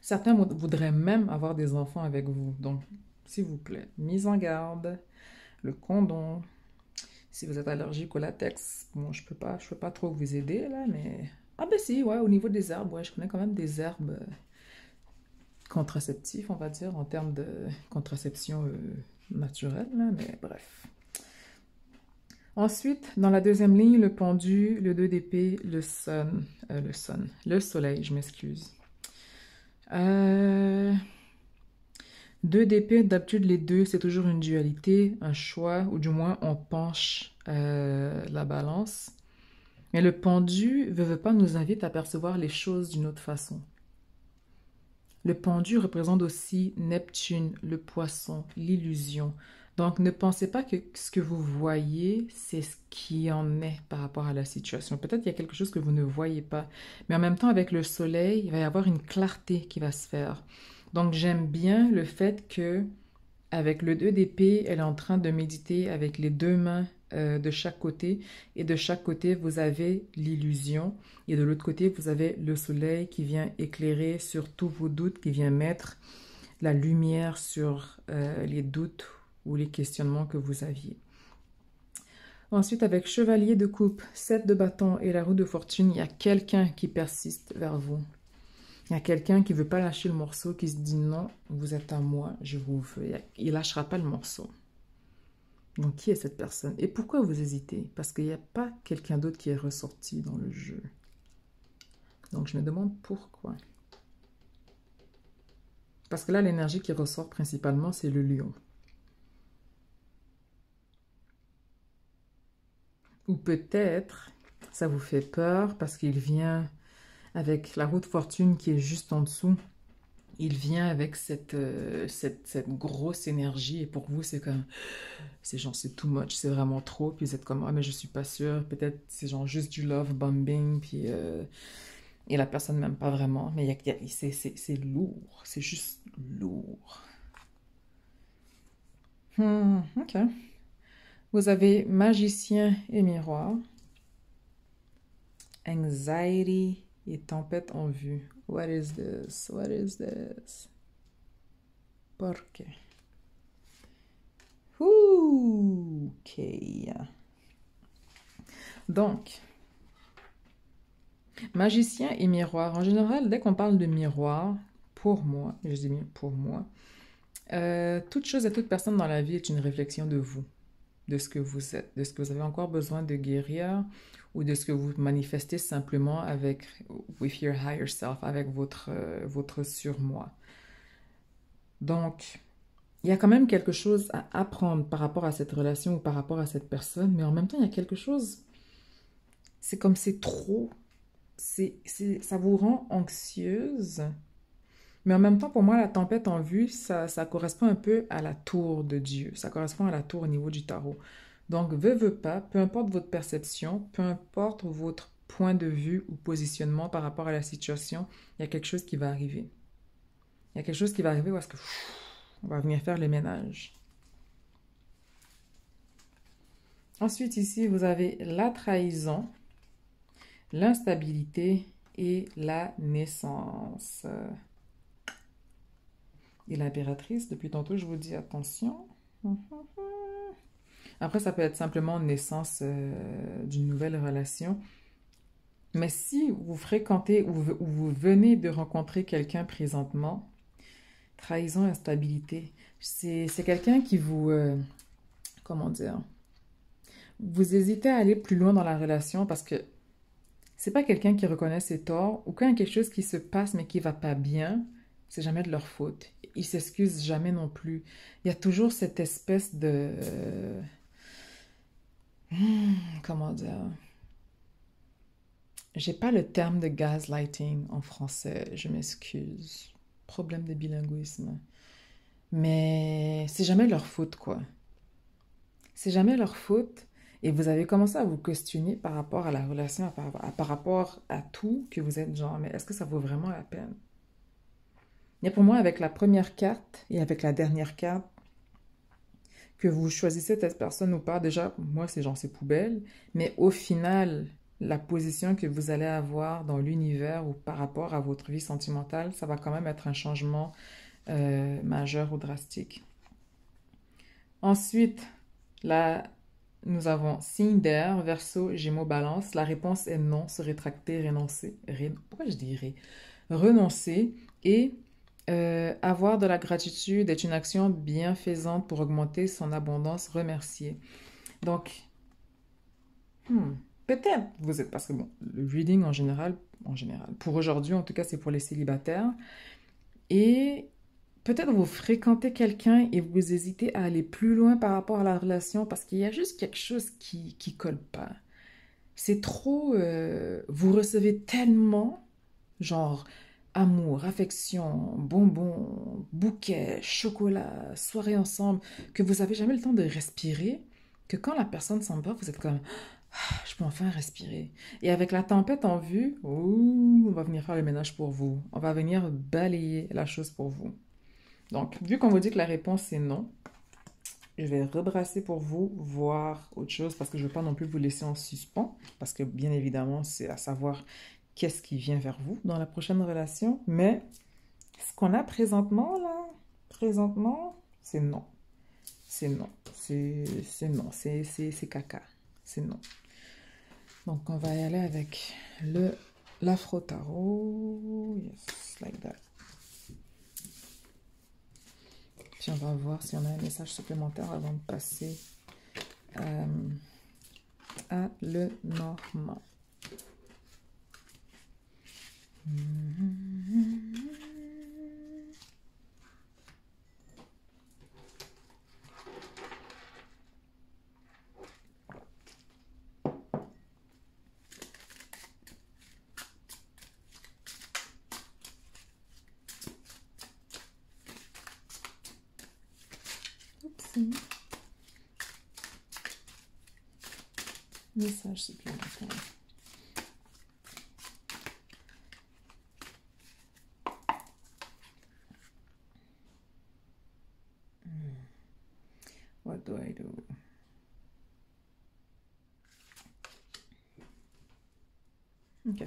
Certains voudraient même avoir des enfants avec vous. Donc, s'il vous plaît, mise en garde, le condom. Si vous êtes allergique au latex, bon, je peux pas trop vous aider là, mais... Ah ben si, ouais, au niveau des herbes, ouais, je connais quand même des herbes contraceptif, on va dire, en termes de contraception naturelle, là, mais bref. Ensuite, dans la deuxième ligne, le pendu, le 2 d'épée, le soleil, je m'excuse. 2 d'épée, d'habitude, les deux, c'est toujours une dualité, un choix, ou du moins, on penche la balance. Mais le pendu, veut pas, nous invite à percevoir les choses d'une autre façon. Le pendu représente aussi Neptune, le poisson, l'illusion. Donc, ne pensez pas que ce que vous voyez, c'est ce qui en est par rapport à la situation. Peut-être qu'il y a quelque chose que vous ne voyez pas. Mais en même temps, avec le soleil, il va y avoir une clarté qui va se faire. Donc, j'aime bien le fait que, avec le 2 d'épée, elle est en train de méditer avec les deux mains de chaque côté. Et de chaque côté, vous avez l'illusion. Et de l'autre côté, vous avez le soleil qui vient éclairer sur tous vos doutes, qui vient mettre la lumière sur les doutes ou les questionnements que vous aviez. Ensuite, avec chevalier de coupe, 7 de bâton et la roue de fortune, il y a quelqu'un qui persiste vers vous. Il y a quelqu'un qui ne veut pas lâcher le morceau, qui se dit non, vous êtes à moi, je vous veux. Il ne lâchera pas le morceau. Donc, qui est cette personne? Et pourquoi vous hésitez? Parce qu'il n'y a pas quelqu'un d'autre qui est ressorti dans le jeu. Donc, je me demande pourquoi. Parce que là, l'énergie qui ressort principalement, c'est le lion. Ou peut-être, ça vous fait peur parce qu'il vient avec la roue de fortune qui est juste en dessous. Il vient avec cette grosse énergie et pour vous, c'est comme, c'est genre, c'est too much, c'est vraiment trop. Puis vous êtes comme, ah, mais je suis pas sûre. Peut-être c'est genre juste du love bombing, puis et la personne m'aime pas vraiment. Mais c'est lourd, c'est juste lourd. Ok. Vous avez magicien et miroir. Anxiety et tempête en vue. What is this? What is this? ¿Por qué? Ok. Donc, magicien et miroir. En général, dès qu'on parle de miroir, pour moi, je dis bien pour moi, toute chose et toute personne dans la vie est une réflexion de vous, de ce que vous êtes, de ce que vous avez encore besoin de guérir ou de ce que vous manifestez simplement avec with your higher self, avec votre surmoi. Donc, il y a quand même quelque chose à apprendre par rapport à cette relation ou par rapport à cette personne, mais en même temps, il y a quelque chose, c'est comme c'est trop, ça vous rend anxieuse. Mais en même temps, pour moi, la tempête en vue, ça correspond un peu à la tour de Dieu. Ça correspond à la tour au niveau du tarot. Donc, veut pas, peu importe votre perception, peu importe votre point de vue ou positionnement par rapport à la situation, il y a quelque chose qui va arriver. Il y a quelque chose qui va arriver parce que on va venir faire le ménage. Ensuite, ici, vous avez la trahison, l'instabilité et la naissance. Et l'impératrice, depuis tantôt, je vous dis attention. Après, ça peut être simplement naissance d'une nouvelle relation. Mais si vous fréquentez ou vous venez de rencontrer quelqu'un présentement, trahison, instabilité, c'est quelqu'un qui vous... comment dire? Vous hésitez à aller plus loin dans la relation parce que c'est pas quelqu'un qui reconnaît ses torts ou quand il y a quelque chose qui se passe mais qui va pas bien, c'est jamais de leur faute. Ils s'excusent jamais non plus. Il y a toujours cette espèce de... comment dire? J'ai pas le terme de gaslighting en français, je m'excuse. Problème de bilinguisme. Mais c'est jamais leur faute, quoi. C'est jamais leur faute. Et vous avez commencé à vous questionner par rapport à la relation, par rapport à tout, que vous êtes genre, mais est-ce que ça vaut vraiment la peine? Et pour moi, avec la première carte et avec la dernière carte, que vous choisissez cette personne ou pas, déjà, moi, c'est genre, c'est poubelle. Mais au final, la position que vous allez avoir dans l'univers ou par rapport à votre vie sentimentale, ça va quand même être un changement majeur ou drastique. Ensuite, là, nous avons signe d'air, Verseau, Gémeaux, Balance. La réponse est non, se rétracter, renoncer. Pourquoi je dirais renoncer et Avoir de la gratitude est une action bienfaisante pour augmenter son abondance. Remercier. Donc, hmm, peut-être vous êtes, parce que bon, le reading en général, pour aujourd'hui en tout cas, c'est pour les célibataires. Et peut-être vous fréquentez quelqu'un et vous hésitez à aller plus loin par rapport à la relation parce qu'il y a juste quelque chose qui colle pas. C'est trop, vous recevez tellement, genre amour, affection, bonbons, bouquets, chocolat, soirée ensemble, que vous avez jamais le temps de respirer, que quand la personne s'en va, vous êtes comme, ah, je peux enfin respirer. Et avec la tempête en vue, ouh, on va venir faire le ménage pour vous. On va venir balayer la chose pour vous. Donc, vu qu'on vous dit que la réponse est non, je vais rebrasser pour vous, voir autre chose, parce que je ne veux pas non plus vous laisser en suspens, parce que bien évidemment, c'est à savoir qu'est-ce qui vient vers vous dans la prochaine relation. Mais ce qu'on a présentement, là, présentement, c'est non. C'est non. C'est non. C'est caca. C'est non. Donc, on va y aller avec l'afro-tarot. Yes, like that. Puis on va voir si on a un message supplémentaire avant de passer à le normand. Oupsie. Message supplémentaire. What do I do? Ok.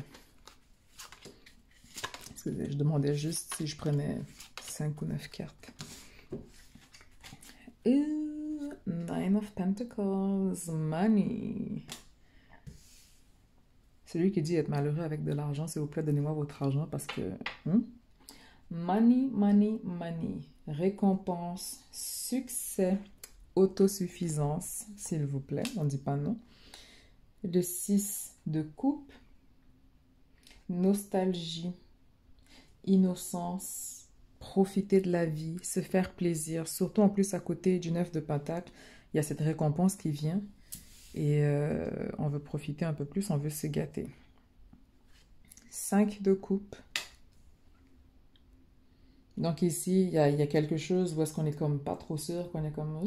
Excusez, je demandais juste si je prenais 5 ou 9 cartes. Nine of Pentacles, money. Celui qui dit être malheureux avec de l'argent, s'il vous plaît, donnez-moi votre argent parce que... Money, money, money. Récompense, succès, autosuffisance, s'il vous plaît. On ne dit pas non. Le 6 de coupe. Nostalgie, innocence, profiter de la vie, se faire plaisir. Surtout en plus à côté du 9 de Pentacle, il y a cette récompense qui vient. Et on veut profiter un peu plus, on veut se gâter. 5 de coupe. Donc ici, il y a quelque chose où est-ce qu'on est comme pas trop sûr, qu'on est comme...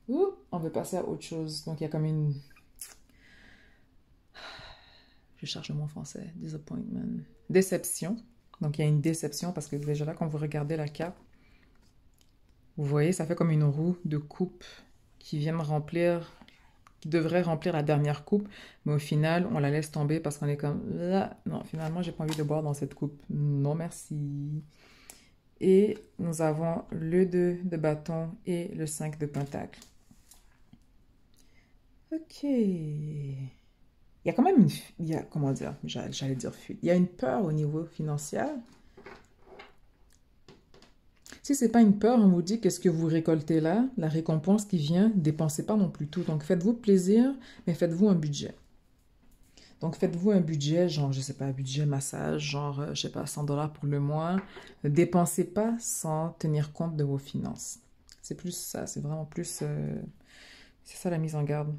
on veut passer à autre chose. Donc il y a comme une... Je cherche le mot français. Disappointment. Déception. Donc il y a une déception parce que déjà là, quand vous regardez la carte, vous voyez, ça fait comme une roue de coupe qui vient de remplir... qui devrait remplir la dernière coupe, mais au final, on la laisse tomber parce qu'on est comme, ah, non, finalement, j'ai pas envie de boire dans cette coupe. Non, merci. Et nous avons le 2 de bâton et le 5 de pentacle. Ok. Il y a quand même une... comment dire? J'allais dire fuite. Il y a une peur au niveau financier. Si ce n'est pas une peur, on vous dit qu'est-ce que vous récoltez là, la récompense qui vient, dépensez pas non plus tout. Donc faites-vous plaisir, mais faites-vous un budget. Donc faites-vous un budget, genre, je sais pas, un budget massage, genre, je sais pas, 100 $ pour le mois. Ne dépensez pas sans tenir compte de vos finances. C'est plus ça, c'est vraiment plus... c'est ça la mise en garde.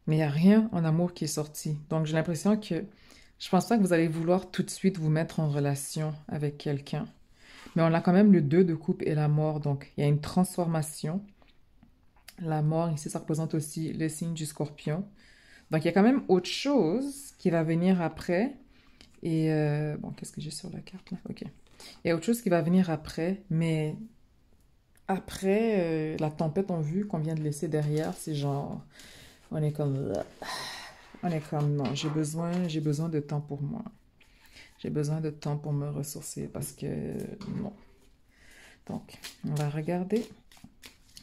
Mais il n'y a rien en amour qui est sorti. Donc j'ai l'impression que... Je pense pas que vous allez vouloir tout de suite vous mettre en relation avec quelqu'un. Mais on a quand même le 2 de coupe et la mort. Donc, il y a une transformation. La mort, ici, ça représente aussi le signe du scorpion. Donc, il y a quand même autre chose qui va venir après. Et, bon, qu'est-ce que j'ai sur la carte, là? OK. Il y a autre chose qui va venir après. Mais après, la tempête en vue qu'on vient de laisser derrière, c'est genre... On est comme... non, j'ai besoin de temps pour moi. J'ai besoin de temps pour me ressourcer parce que non. Donc, on va regarder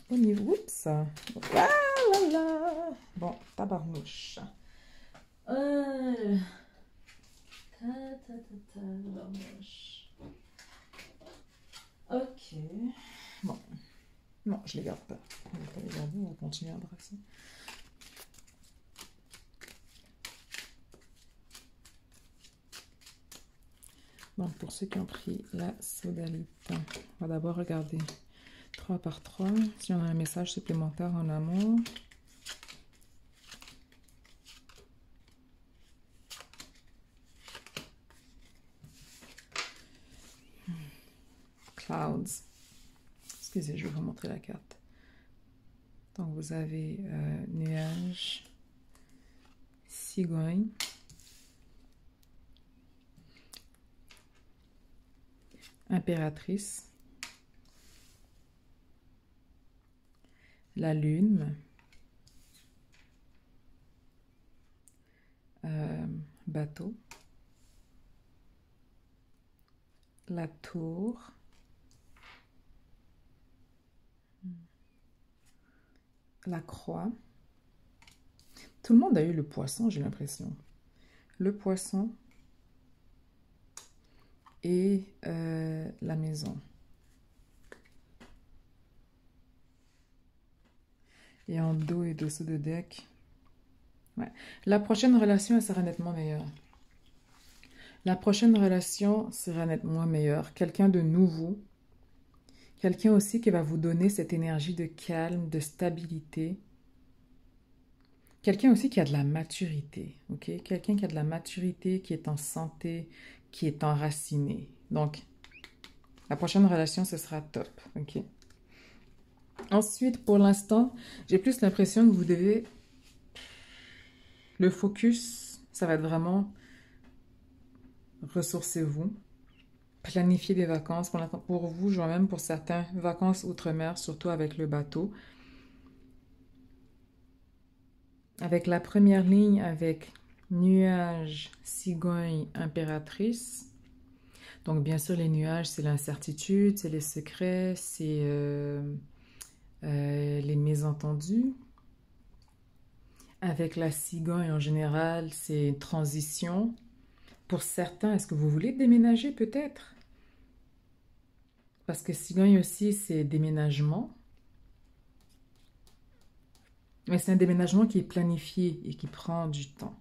au niveau... Oups! Ah là là! Bon, tabarnouche. Tabarnouche. Ok. Bon. Non, je les garde pas. On va pas les garder, on va continuer à brasser. Donc, pour ceux qui ont pris la sodalite, on va d'abord regarder 3 par 3. Si on a un message supplémentaire en amont. Clouds. Excusez, je vais vous montrer la carte. Donc, vous avez nuage, cigogne, impératrice, la lune, bateau, la tour, la croix. Tout le monde a eu le poisson, j'ai l'impression. Le poisson et la maison. Et en dos et dessous de deck. Ouais. La prochaine relation, elle sera nettement meilleure. La prochaine relation sera nettement meilleure. Quelqu'un de nouveau. Quelqu'un aussi qui va vous donner cette énergie de calme, de stabilité. Quelqu'un aussi qui a de la maturité, ok? Quelqu'un qui a de la maturité, qui est en santé, qui est enraciné. Donc, la prochaine relation, ce sera top, ok? Ensuite, pour l'instant, j'ai plus l'impression que vous devez... Le focus, ça va être vraiment... Ressourcez-vous. Planifiez des vacances. Pour vous, je vois même pour certains, vacances outre-mer, surtout avec le bateau. Avec la première ligne, avec nuages, cigogne, impératrice. Donc, bien sûr, les nuages, c'est l'incertitude, c'est les secrets, c'est les mésentendus. Avec la cigogne, en général, c'est une transition. Pour certains, est-ce que vous voulez déménager peut-être? Parce que cigogne aussi, c'est déménagement. Mais c'est un déménagement qui est planifié et qui prend du temps.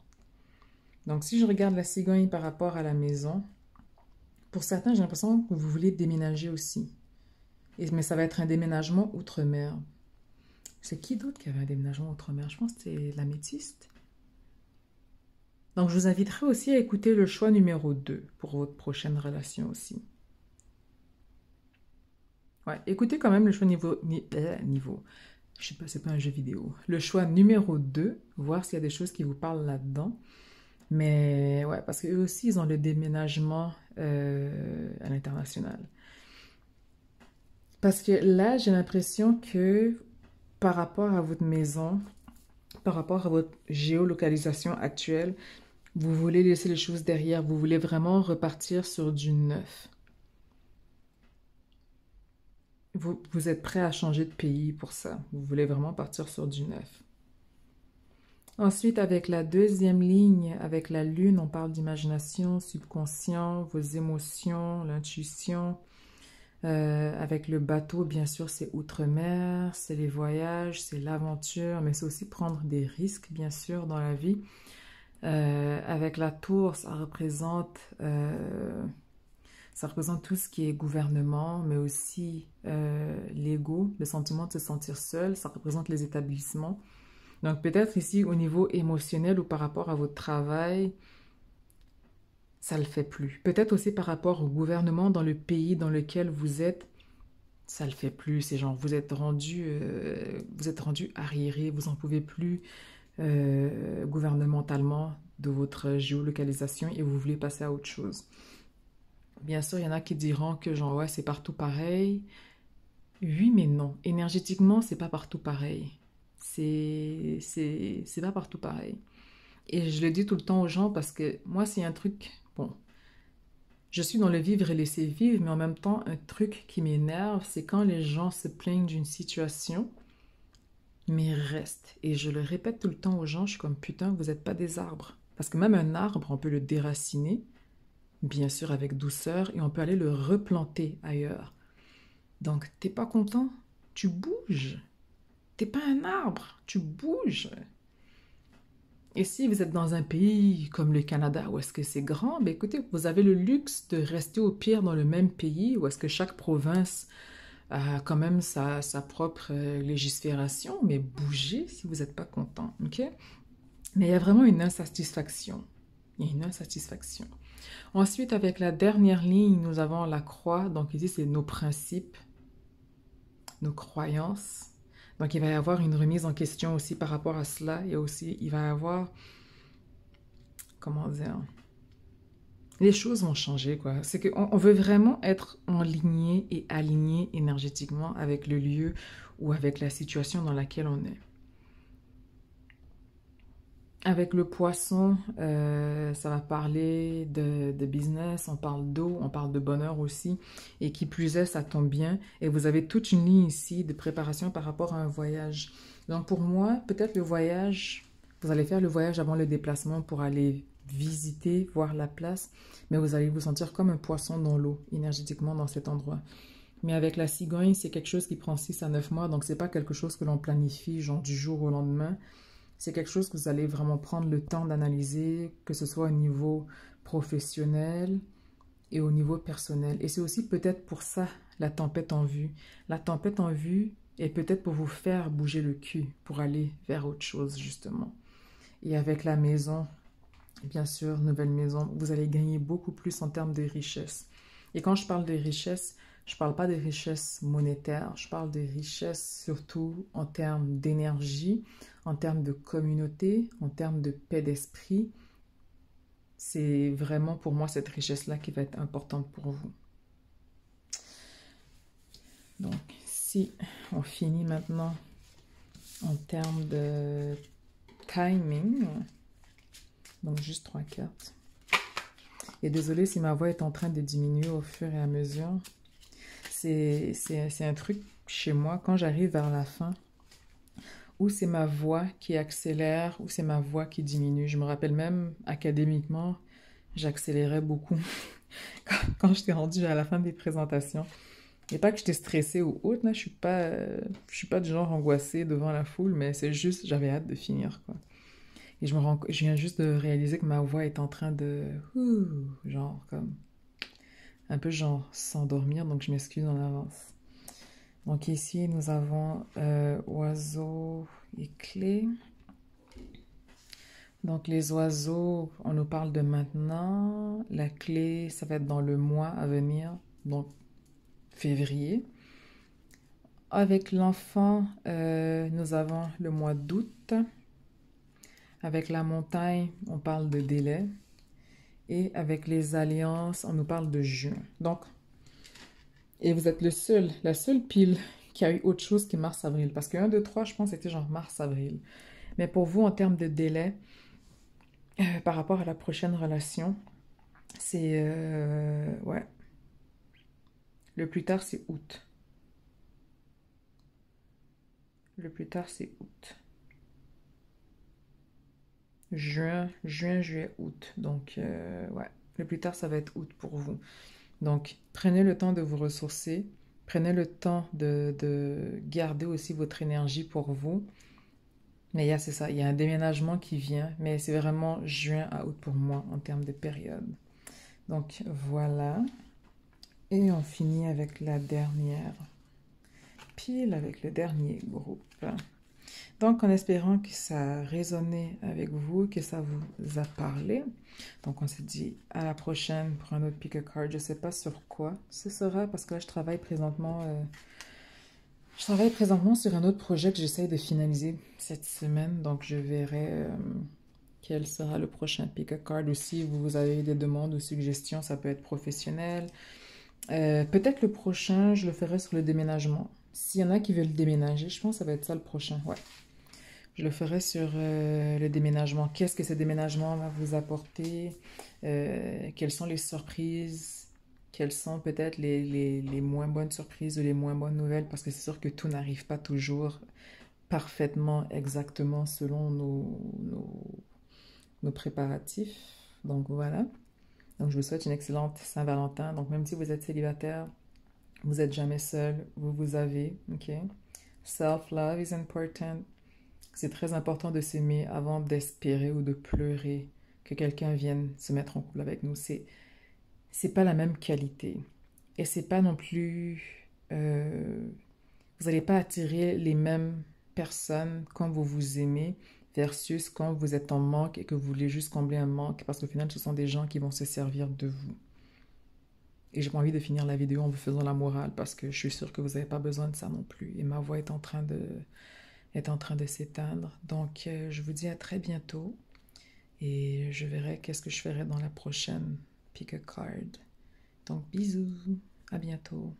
Donc, si je regarde la cigogne par rapport à la maison, pour certains, j'ai l'impression que vous voulez déménager aussi. Mais ça va être un déménagement outre-mer. C'est qui d'autre qui avait un déménagement outre-mer? Je pense que c'est l'améthyste. Donc, je vous inviterai aussi à écouter le choix numéro 2 pour votre prochaine relation aussi. Ouais, écoutez quand même le choix niveau. Je sais pas, c'est pas un jeu vidéo. Le choix numéro 2, voir s'il y a des choses qui vous parlent là-dedans. Mais ouais, parce qu'eux aussi, ils ont le déménagement à l'international. Parce que là, j'ai l'impression que par rapport à votre maison, par rapport à votre géolocalisation actuelle, vous voulez laisser les choses derrière, vous voulez vraiment repartir sur du neuf. Vous êtes prêt à changer de pays pour ça. Vous voulez vraiment partir sur du neuf. Ensuite, avec la deuxième ligne, avec la lune, on parle d'imagination, subconscient, vos émotions, l'intuition. Avec le bateau, bien sûr, c'est outre-mer, c'est les voyages, c'est l'aventure, mais c'est aussi prendre des risques, bien sûr, dans la vie. Avec la tour, ça représente tout ce qui est gouvernement, mais aussi l'ego, le sentiment de se sentir seul. Ça représente les établissements. Donc peut-être ici, au niveau émotionnel ou par rapport à votre travail, ça ne le fait plus. Peut-être aussi par rapport au gouvernement dans le pays dans lequel vous êtes, ça ne le fait plus. C'est genre, vous êtes rendu arriéré, vous n'en pouvez plus gouvernementalement de votre géolocalisation et vous voulez passer à autre chose. Bien sûr, il y en a qui diront que genre, ouais, c'est partout pareil. Oui, mais non. Énergétiquement, c'est pas partout pareil. C'est pas partout pareil. Et je le dis tout le temps aux gens parce que moi, c'est un truc... Bon, je suis dans le vivre et laisser vivre, mais en même temps, un truc qui m'énerve, c'est quand les gens se plaignent d'une situation, mais restent. Et je le répète tout le temps aux gens, je suis comme, putain, vous n'êtes pas des arbres. Parce que même un arbre, on peut le déraciner, bien sûr avec douceur, et on peut aller le replanter ailleurs. Donc, t'es pas content? Tu bouges. T'es pas un arbre, tu bouges. Et si vous êtes dans un pays comme le Canada, où est-ce que c'est grand, ben écoutez, vous avez le luxe de rester au pire dans le même pays, où est-ce que chaque province a quand même sa propre législation, mais bougez si vous n'êtes pas content, ok? Mais il y a vraiment une insatisfaction. Il y a une insatisfaction. Ensuite, avec la dernière ligne, nous avons la croix. Donc ici, c'est nos principes, nos croyances. Donc il va y avoir une remise en question aussi par rapport à cela. Et aussi, il va y avoir, comment dire, les choses vont changer, quoi. C'est qu'on veut vraiment être en ligne et aligné énergétiquement avec le lieu ou avec la situation dans laquelle on est. Avec le poisson, ça va parler de business, on parle d'eau, on parle de bonheur aussi. Et qui plus est, ça tombe bien. Et vous avez toute une ligne ici de préparation par rapport à un voyage. Donc pour moi, peut-être le voyage, vous allez faire le voyage avant le déplacement pour aller visiter, voir la place. Mais vous allez vous sentir comme un poisson dans l'eau, énergétiquement dans cet endroit. Mais avec la cigogne, c'est quelque chose qui prend 6 à 9 mois. Donc c'est pas quelque chose que l'on planifie, genre du jour au lendemain. C'est quelque chose que vous allez vraiment prendre le temps d'analyser, que ce soit au niveau professionnel et au niveau personnel. Et c'est aussi peut-être pour ça la tempête en vue. La tempête en vue est peut-être pour vous faire bouger le cul, pour aller vers autre chose, justement. Et avec la maison, bien sûr, nouvelle maison, vous allez gagner beaucoup plus en termes de richesse. Et quand je parle de richesse, je ne parle pas de richesse monétaire, je parle de richesse surtout en termes d'énergie, en termes de communauté, en termes de paix d'esprit. C'est vraiment pour moi cette richesse-là qui va être importante pour vous. Donc, si on finit maintenant en termes de timing, donc juste 3 cartes. Et désolé si ma voix est en train de diminuer au fur et à mesure. C'est un truc chez moi, quand j'arrive vers la fin, où c'est ma voix qui accélère, ou c'est ma voix qui diminue. Je me rappelle même, académiquement, j'accélérais beaucoup quand j'étais rendue à la fin des présentations. Et pas que j'étais stressée ou autre, là, je suis pas du genre angoissée devant la foule, mais c'est juste, j'avais hâte de finir, quoi. Et je viens juste de réaliser que ma voix est en train de, genre, comme, un peu genre s'endormir, donc je m'excuse en avance. Donc ici, nous avons oiseaux et clés. Donc les oiseaux, on nous parle de maintenant. La clé, ça va être dans le mois à venir, donc février. Avec l'enfant, nous avons le mois d'août. Avec la montagne, on parle de délai. Et avec les alliances, on nous parle de juin. Donc, et vous êtes la seule pile qui a eu autre chose que mars-avril. Parce que 1, 2, 3, je pense, c'était genre mars-avril. Mais pour vous, en termes de délai, par rapport à la prochaine relation, c'est... ouais. Le plus tard, c'est août. Le plus tard, c'est août. Juin, juillet, août. Donc, ouais. Le plus tard, ça va être août pour vous. Donc, prenez le temps de vous ressourcer. Prenez le temps de garder aussi votre énergie pour vous. Mais c'est ça, il y a un déménagement qui vient, mais c'est vraiment juin à août pour moi en termes de période. Donc voilà. Et on finit avec la dernière pile, avec le dernier groupe. Donc en espérant que ça a résonné avec vous, que ça vous a parlé. Donc on se dit à la prochaine pour un autre pick a card. Je ne sais pas sur quoi ce sera parce que là je travaille présentement... Je travaille présentement sur un autre projet que j'essaye de finaliser cette semaine, donc je verrai quel sera le prochain pick a card. Ou si vous avez des demandes ou suggestions, ça peut être professionnel. Peut-être le prochain, je le ferai sur le déménagement. S'il y en a qui veulent déménager, je pense que ça va être ça le prochain, ouais. Je le ferai sur le déménagement. Qu'est-ce que ce déménagement va vous apporter? Quelles sont les surprises? Quelles sont peut-être les moins bonnes surprises ou les moins bonnes nouvelles? Parce que c'est sûr que tout n'arrive pas toujours parfaitement, exactement selon nos préparatifs. Donc voilà. Donc je vous souhaite une excellente Saint-Valentin. Donc même si vous êtes célibataire Vous n'êtes jamais seul, vous vous avez, ok? Self-love is important. C'est très important de s'aimer avant d'espérer ou de pleurer que quelqu'un vienne se mettre en couple avec nous. C'est pas la même qualité. Et c'est pas non plus... vous n'allez pas attirer les mêmes personnes quand vous vous aimez versus quand vous êtes en manque et que vous voulez juste combler un manque parce qu'au final, ce sont des gens qui vont se servir de vous. Et j'ai pas envie de finir la vidéo en vous faisant la morale parce que je suis sûre que vous n'avez pas besoin de ça non plus. Et ma voix est en train de s'éteindre. Donc, je vous dis à très bientôt et je verrai qu'est-ce que je ferai dans la prochaine Pick a Card. Donc, bisous, à bientôt.